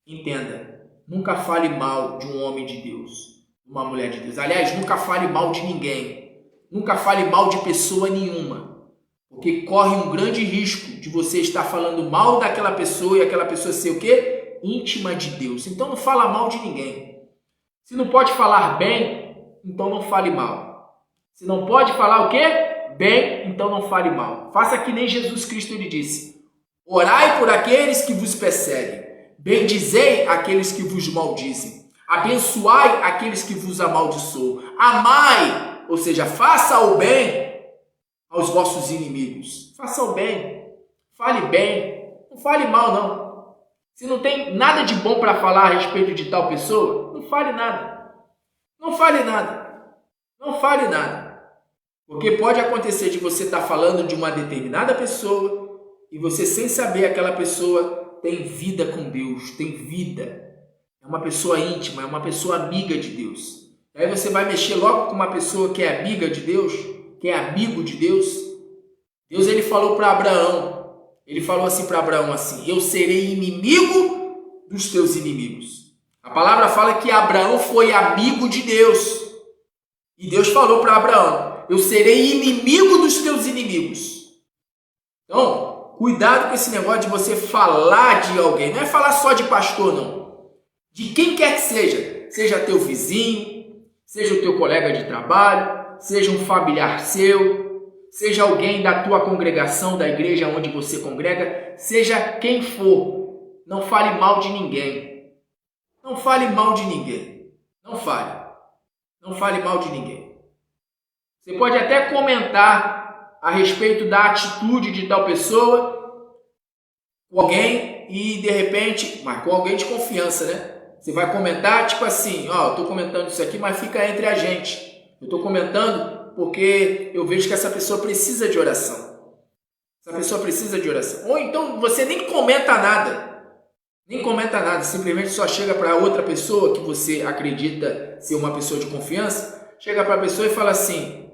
Entenda. Nunca fale mal de um homem de Deus, uma mulher de Deus. Aliás, nunca fale mal de ninguém. Nunca fale mal de pessoa nenhuma. Porque corre um grande risco de você estar falando mal daquela pessoa e aquela pessoa ser o quê? Íntima de Deus. Então não fala mal de ninguém. Se não pode falar bem, então não fale mal. Se não pode falar o quê? Bem, então não fale mal. Faça que nem Jesus Cristo ele disse. Orai por aqueles que vos perseguem. Bendizei aqueles que vos maldizem, abençoai aqueles que vos amaldiçoam, amai, ou seja, faça o bem aos vossos inimigos. Faça o bem, fale bem, não fale mal não. Se não tem nada de bom para falar a respeito de tal pessoa, não fale nada. Não fale nada. Não fale nada. Porque pode acontecer de você estar falando de uma determinada pessoa e você sem saber aquela pessoa tem vida com Deus, tem vida. É uma pessoa íntima, é uma pessoa amiga de Deus. Aí você vai mexer logo com uma pessoa que é amiga de Deus, que é amigo de Deus. Deus ele falou para Abraão, ele falou assim para Abraão assim, eu serei inimigo dos teus inimigos. A palavra fala que Abraão foi amigo de Deus. E Deus falou para Abraão, eu serei inimigo dos teus inimigos. Então, cuidado com esse negócio de você falar de alguém. Não é falar só de pastor, não. De quem quer que seja. Seja teu vizinho, seja o teu colega de trabalho, seja um familiar seu, seja alguém da tua congregação, da igreja onde você congrega, seja quem for. Não fale mal de ninguém. Não fale mal de ninguém. Não fale. Não fale mal de ninguém. Você pode até comentar a respeito da atitude de tal pessoa com alguém e de repente, mas com alguém de confiança, né? Você vai comentar tipo assim, ó, eu tô comentando isso aqui, mas fica entre a gente. Eu tô comentando porque eu vejo que essa pessoa precisa de oração. Essa pessoa precisa de oração. Ou então você nem comenta nada. Nem comenta nada, simplesmente só chega para outra pessoa que você acredita ser uma pessoa de confiança, chega para a pessoa e fala assim,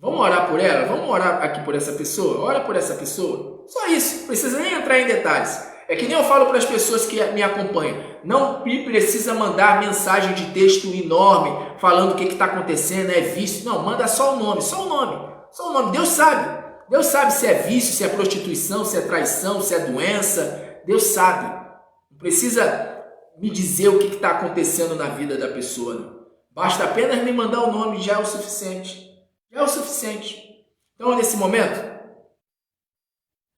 Vamos orar por ela? Vamos orar aqui por essa pessoa? Ora por essa pessoa. Só isso, não precisa nem entrar em detalhes. É que nem eu falo para as pessoas que me acompanham. Não precisa mandar mensagem de texto enorme, falando o que está acontecendo, é vício. Não, manda só o nome, só o nome. Só o nome. Deus sabe. Deus sabe se é vício, se é prostituição, se é traição, se é doença. Deus sabe. Não precisa me dizer o que está acontecendo na vida da pessoa. Não. Basta apenas me mandar o nome, já é o suficiente. Já é o suficiente. Então, nesse momento,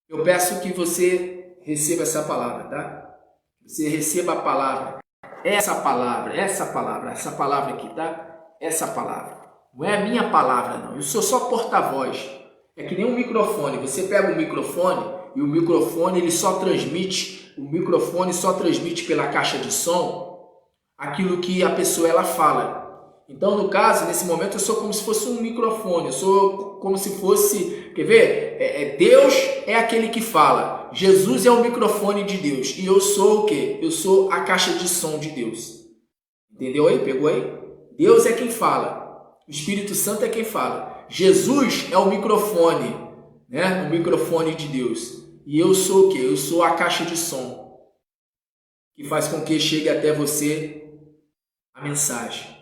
eu peço que você receba essa palavra, tá? Você receba a palavra. Essa palavra aqui, tá? Essa palavra. Não é a minha palavra, não. Eu sou só porta-voz. É que nem um microfone. Você pega um microfone e o microfone ele só transmite, pela caixa de som aquilo que a pessoa ela fala. Então, no caso, nesse momento, eu sou como se fosse um microfone. Eu sou como se fosse... Quer ver? Deus é aquele que fala. Jesus é o microfone de Deus. E eu sou o quê? Eu sou a caixa de som de Deus. Entendeu aí? Pegou aí? Deus é quem fala. O Espírito Santo é quem fala. Jesus é o microfone, né? O microfone de Deus. E eu sou o quê? Eu sou a caixa de som que faz com que chegue até você a mensagem.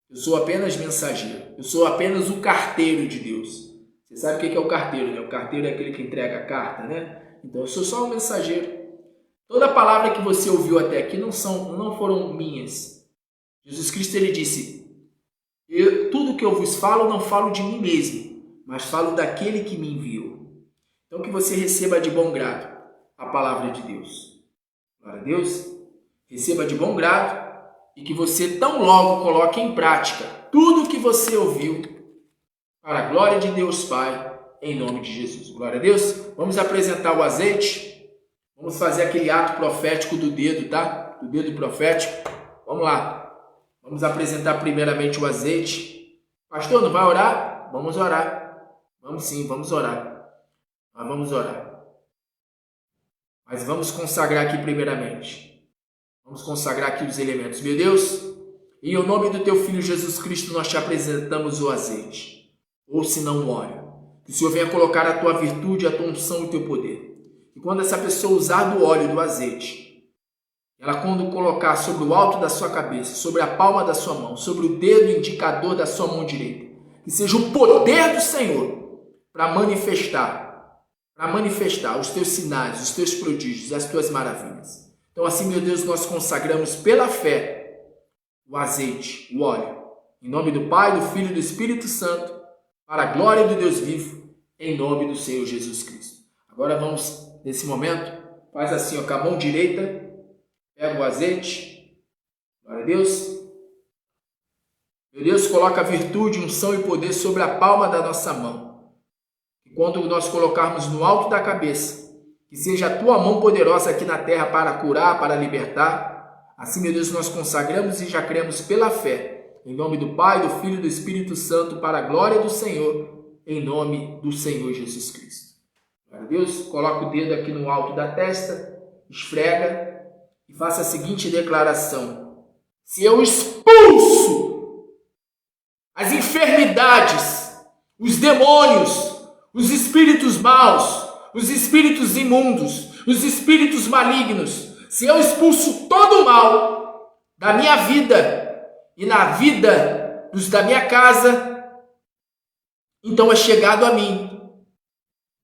Eu sou apenas mensageiro. Eu sou apenas o carteiro de Deus. Você sabe o que é o carteiro, né? O carteiro é aquele que entrega a carta, né? Então eu sou só um mensageiro. Toda palavra que você ouviu até aqui não foram minhas. Jesus Cristo ele disse: tudo que eu vos falo, não falo de mim mesmo, mas falo daquele que me enviou. Então que você receba de bom grado a palavra de Deus. Glória a Deus. Receba de bom grado. E que você tão logo coloque em prática tudo o que você ouviu para a glória de Deus Pai, em nome de Jesus. Glória a Deus. Vamos apresentar o azeite. Vamos fazer aquele ato profético do dedo, tá? Do dedo profético. Vamos lá. Vamos apresentar primeiramente o azeite. Pastor, não vai orar? Vamos orar. Vamos sim, vamos orar. Mas vamos orar. Mas vamos consagrar aqui primeiramente. Vamos consagrar aqui os elementos. Meu Deus, em nome do Teu Filho Jesus Cristo, nós te apresentamos o azeite. Ou se não o óleo. Que o Senhor venha colocar a Tua virtude, a Tua unção e o Teu poder. E quando essa pessoa usar do óleo e do azeite, ela quando colocar sobre o alto da sua cabeça, sobre a palma da sua mão, sobre o dedo indicador da sua mão direita, que seja o poder do Senhor para manifestar os Teus sinais, os Teus prodígios, as Tuas maravilhas. Então assim, meu Deus, nós consagramos pela fé o azeite, o óleo, em nome do Pai, do Filho e do Espírito Santo, para a glória do Deus vivo, em nome do Senhor Jesus Cristo. Agora vamos, nesse momento, faz assim, ó, com a mão direita, pega o azeite, glória a Deus. Meu Deus, coloca a virtude, unção e poder sobre a palma da nossa mão. E quando nós colocarmos no alto da cabeça, que seja a Tua mão poderosa aqui na terra para curar, para libertar. Assim, meu Deus, nós consagramos e já cremos pela fé. Em nome do Pai, do Filho e do Espírito Santo, para a glória do Senhor, em nome do Senhor Jesus Cristo. Glória a Deus, coloca o dedo aqui no alto da testa, esfrega e faça a seguinte declaração: se eu expulso as enfermidades, os demônios, os espíritos maus, os espíritos imundos, os espíritos malignos, se eu expulso todo o mal da minha vida e na vida dos da minha casa, então é chegado a mim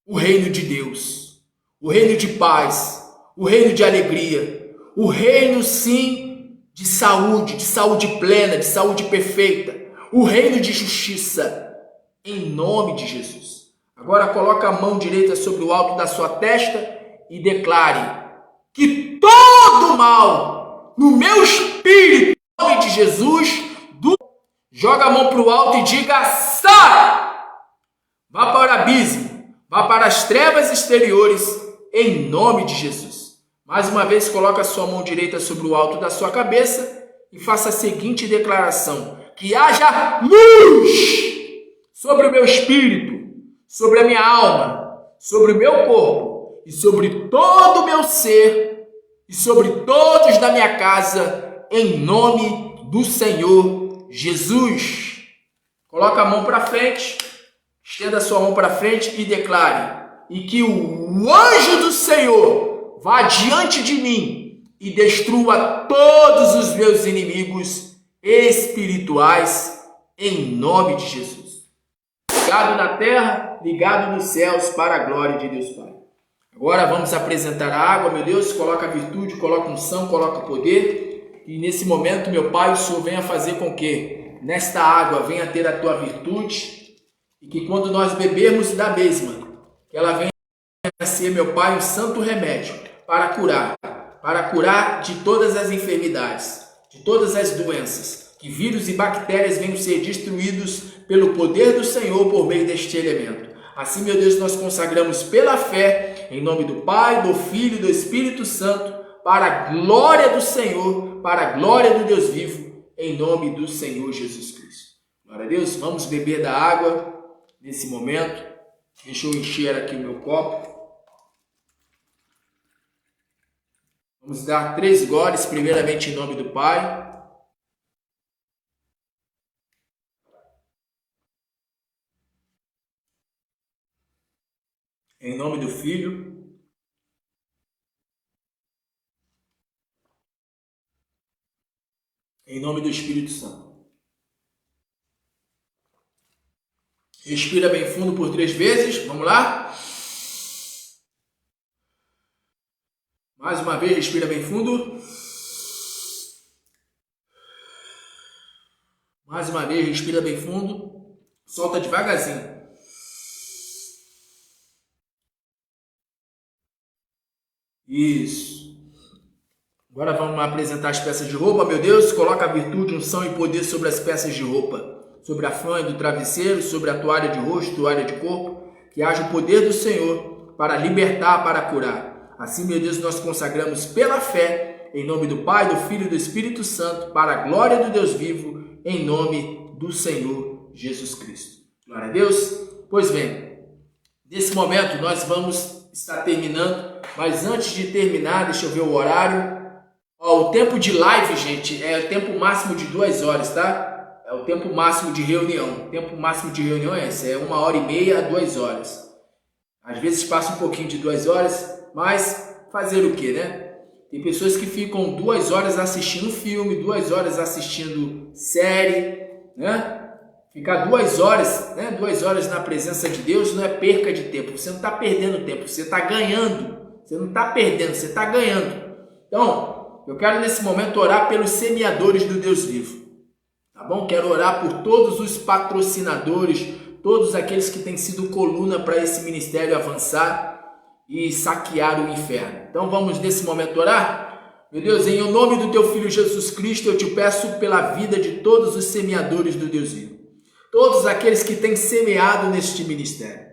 o reino de Deus, o reino de paz, o reino de alegria, o reino sim de saúde plena, de saúde perfeita, o reino de justiça, em nome de Jesus. Agora coloca a mão direita sobre o alto da sua testa e declare que todo mal no meu espírito, em nome de Jesus, joga a mão para o alto e diga: sai! Vá para o abismo, vá para as trevas exteriores, em nome de Jesus. Mais uma vez, coloca a sua mão direita sobre o alto da sua cabeça e faça a seguinte declaração: que haja luz sobre o meu espírito, sobre a minha alma, sobre o meu corpo e sobre todo o meu ser e sobre todos da minha casa, em nome do Senhor Jesus. Coloca a mão para frente, Estenda a sua mão para frente e declare: e que o anjo do Senhor vá diante de mim e destrua todos os meus inimigos espirituais, em nome de Jesus. Ligado na terra, ligado nos céus, para a glória de Deus Pai. Agora vamos apresentar a água, meu Deus, coloca a virtude, coloca unção, coloca poder. E nesse momento, meu Pai, o Senhor venha fazer com que nesta água venha ter a tua virtude, e que quando nós bebermos da mesma, que ela venha a ser, meu Pai, um santo remédio para curar de todas as enfermidades, de todas as doenças, que vírus e bactérias venham ser destruídos pelo poder do Senhor por meio deste elemento. Assim, meu Deus, nós consagramos pela fé, em nome do Pai, do Filho e do Espírito Santo, para a glória do Senhor, para a glória do Deus vivo, em nome do Senhor Jesus Cristo. Glória a Deus, vamos beber da água nesse momento. Deixa eu encher aqui o meu copo. Vamos dar 3 goles, primeiramente em nome do Pai. Em nome do Filho. Em nome do Espírito Santo. Respira bem fundo por 3 vezes. Vamos lá? Mais uma vez, respira bem fundo. Mais uma vez, respira bem fundo. Solta devagarzinho. Isso. Agora vamos apresentar as peças de roupa. Meu Deus, coloca a virtude, unção e poder sobre as peças de roupa. Sobre a fronha do travesseiro, sobre a toalha de rosto, toalha de corpo. Que haja o poder do Senhor para libertar, para curar. Assim, meu Deus, nós consagramos pela fé, em nome do Pai, do Filho e do Espírito Santo, para a glória do Deus vivo, em nome do Senhor Jesus Cristo. Glória a Deus. Pois bem, nesse momento nós vamos estar terminando, mas antes de terminar, deixa eu ver o horário. O tempo de live, gente, é o tempo máximo de 2 horas, tá? É o tempo máximo de reunião. O tempo máximo de reunião é esse, é 1h30 a 2 horas. Às vezes passa um pouquinho de 2 horas, mas fazer o que, né? Tem pessoas que ficam 2 horas assistindo filme, 2 horas assistindo série, né? Ficar 2 horas, né? 2 horas na presença de Deus não é perca de tempo. Você não está perdendo tempo, você está ganhando. Você não está perdendo, você está ganhando. Então, eu quero nesse momento orar pelos semeadores do Deus vivo. Tá bom? Quero orar por todos os patrocinadores, todos aqueles que têm sido coluna para esse ministério avançar e saquear o inferno. Então vamos nesse momento orar? Meu Deus, em nome do teu Filho Jesus Cristo, eu te peço pela vida de todos os semeadores do Deus vivo. Todos aqueles que têm semeado neste ministério.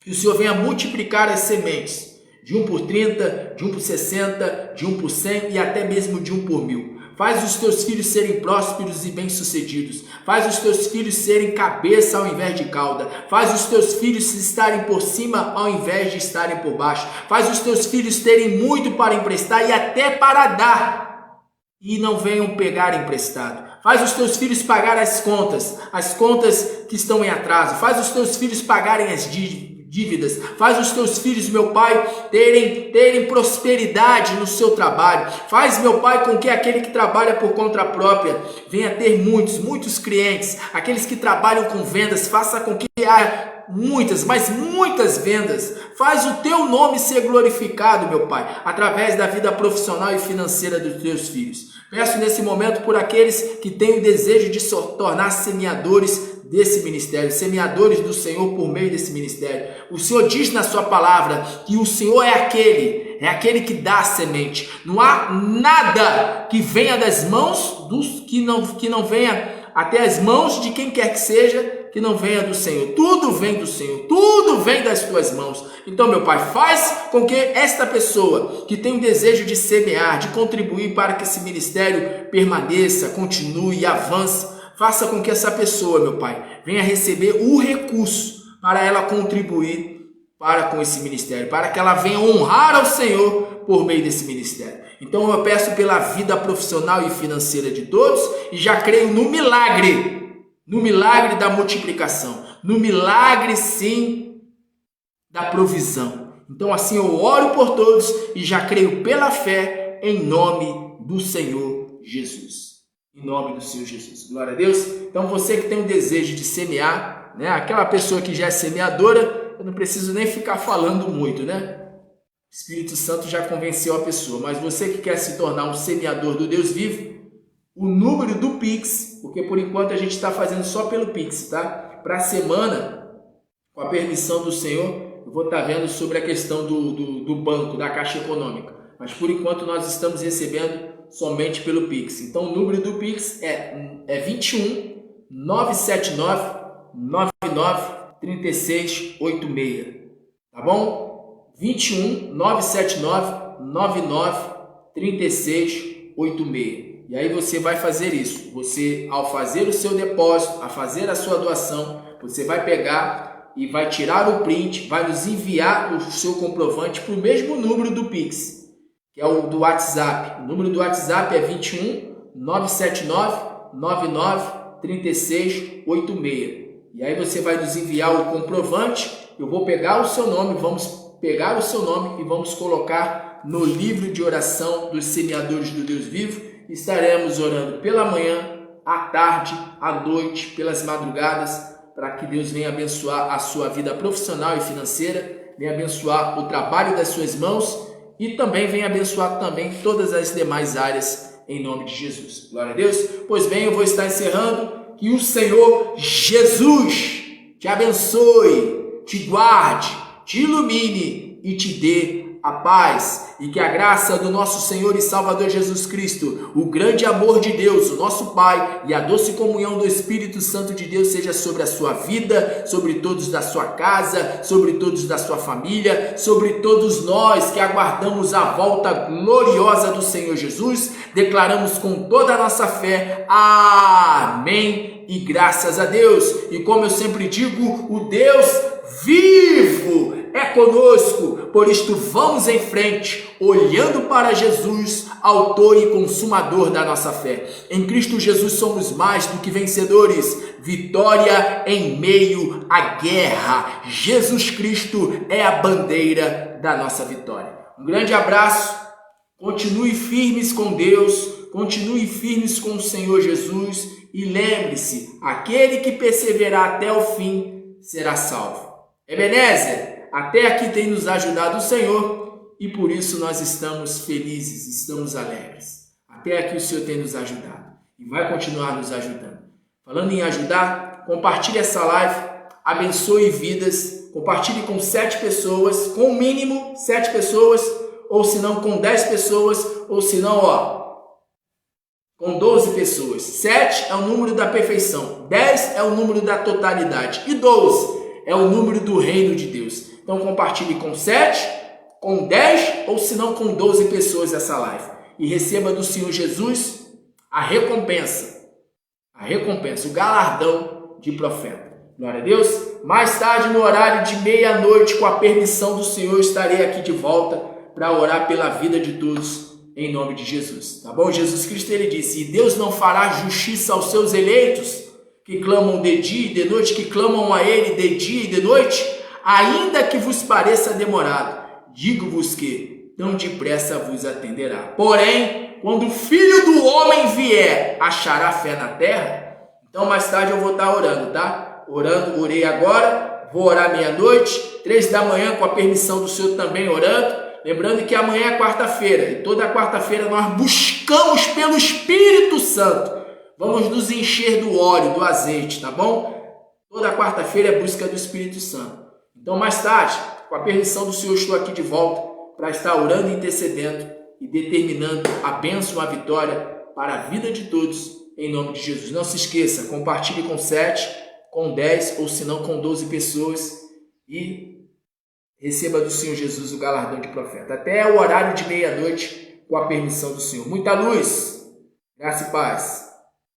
Que o Senhor venha multiplicar as sementes. De 1 por 30, de 1 por 60, de 1 por 100 e até mesmo de 1 por 1000. Faz os teus filhos serem prósperos e bem-sucedidos. Faz os teus filhos serem cabeça ao invés de cauda. Faz os teus filhos estarem por cima ao invés de estarem por baixo. Faz os teus filhos terem muito para emprestar e até para dar. E não venham pegar emprestado. Faz os teus filhos pagar as contas que estão em atraso. Faz os teus filhos pagarem as dívidas. Faz os teus filhos, meu Pai, terem prosperidade no seu trabalho. Faz, meu Pai, com que aquele que trabalha por conta própria venha ter muitos clientes. Aqueles que trabalham com vendas, faça com que haja muitas vendas. Faz o teu nome ser glorificado, meu Pai, através da vida profissional e financeira dos teus filhos. Peço nesse momento por aqueles que têm o desejo de se tornar semeadores desse ministério, semeadores do Senhor por meio desse ministério. O Senhor diz na sua palavra que o Senhor é aquele que dá a semente. Não há nada que venha das mãos que não venha até as mãos de quem quer que seja, que não venha do Senhor. Tudo vem do Senhor, tudo vem das tuas mãos. Então, meu Pai, faz com que esta pessoa que tem o desejo de semear, de contribuir para que esse ministério permaneça, continue e avance, faça com que essa pessoa, meu Pai, venha receber o recurso para ela contribuir com esse ministério, para que ela venha honrar ao Senhor por meio desse ministério. Então eu peço pela vida profissional e financeira de todos e já creio no milagre da multiplicação, no milagre sim da provisão. Então assim eu oro por todos e já creio pela fé em nome do Senhor Jesus. Em nome do Senhor Jesus. Glória a Deus. Então você que tem o desejo de semear, né? Aquela pessoa que já é semeadora, eu não preciso nem ficar falando muito, né? O Espírito Santo já convenceu a pessoa. Mas você que quer se tornar um semeador do Deus vivo, o número do Pix, porque por enquanto a gente está fazendo só pelo Pix, tá? Para a semana, com a permissão do Senhor, eu vou estar vendo sobre a questão do banco, da Caixa Econômica. Mas por enquanto nós estamos recebendo somente pelo Pix. Então o número do Pix é 21 979 99 36 86. Tá bom? 21 979 99 36 86. E aí você vai fazer isso. Você, ao fazer o seu depósito, a fazer a sua doação, você vai pegar e vai tirar o print, vai nos enviar o seu comprovante para o mesmo número do Pix, que é o do WhatsApp. O número do WhatsApp é 21 979 99 36 86. E aí você vai nos enviar o comprovante. Eu vou pegar o seu nome, vamos pegar o seu nome e vamos colocar no livro de oração dos semeadores do Deus vivo. Estaremos orando pela manhã, à tarde, à noite, pelas madrugadas, para que Deus venha abençoar a sua vida profissional e financeira, venha abençoar o trabalho das suas mãos e também venha abençoar também todas as demais áreas em nome de Jesus. Glória a Deus. Pois bem, eu vou estar encerrando. Que o Senhor Jesus te abençoe, te guarde, te ilumine e te dê a paz, e que a graça do nosso Senhor e Salvador Jesus Cristo, o grande amor de Deus, o nosso Pai, e a doce comunhão do Espírito Santo de Deus seja sobre a sua vida, sobre todos da sua casa, sobre todos da sua família, sobre todos nós que aguardamos a volta gloriosa do Senhor Jesus. Declaramos com toda a nossa fé, amém, e graças a Deus. E como eu sempre digo, o Deus vivo é conosco, por isto vamos em frente, olhando para Jesus, autor e consumador da nossa fé. Em Cristo Jesus somos mais do que vencedores, vitória em meio à guerra. Jesus Cristo é a bandeira da nossa vitória. Um grande abraço, continue firmes com Deus, continue firmes com o Senhor Jesus e lembre-se, aquele que perseverar até o fim será salvo. Ebenezer, até aqui tem nos ajudado o Senhor e por isso nós estamos felizes, estamos alegres. Até aqui o Senhor tem nos ajudado e vai continuar nos ajudando. Falando em ajudar, compartilhe essa live, abençoe vidas, compartilhe com 7 pessoas, com o mínimo 7 pessoas, ou se não com 10 pessoas, ou se não, com 12 pessoas. 7 é o número da perfeição, 10 é o número da totalidade e 12 é o número do reino de Deus. Então compartilhe com 7, com 10 ou se não com 12 pessoas essa live. E receba do Senhor Jesus a recompensa, o galardão de profeta. Glória a Deus. Mais tarde, no horário de meia-noite, com a permissão do Senhor, estarei aqui de volta para orar pela vida de todos em nome de Jesus. Tá bom? Jesus Cristo, ele disse, e Deus não fará justiça aos seus eleitos, que clamam de dia e de noite, que clamam a ele de dia e de noite, ainda que vos pareça demorado, digo-vos que tão depressa vos atenderá. Porém, quando o Filho do Homem vier, achará fé na terra? Então mais tarde eu vou estar orando, tá? Orei agora, vou orar meia-noite, 3 da manhã, com a permissão do Senhor também orando. Lembrando que amanhã é quarta-feira, e toda quarta-feira nós buscamos pelo Espírito Santo. Vamos nos encher do óleo, do azeite, tá bom? Toda quarta-feira é busca do Espírito Santo. Então, mais tarde, com a permissão do Senhor, estou aqui de volta para estar orando e intercedendo e determinando a bênção, a vitória para a vida de todos, em nome de Jesus. Não se esqueça, compartilhe com 7, com 10 ou se não com 12 pessoas e receba do Senhor Jesus o galardão de profeta. Até o horário de meia-noite, com a permissão do Senhor. Muita luz, graça e paz.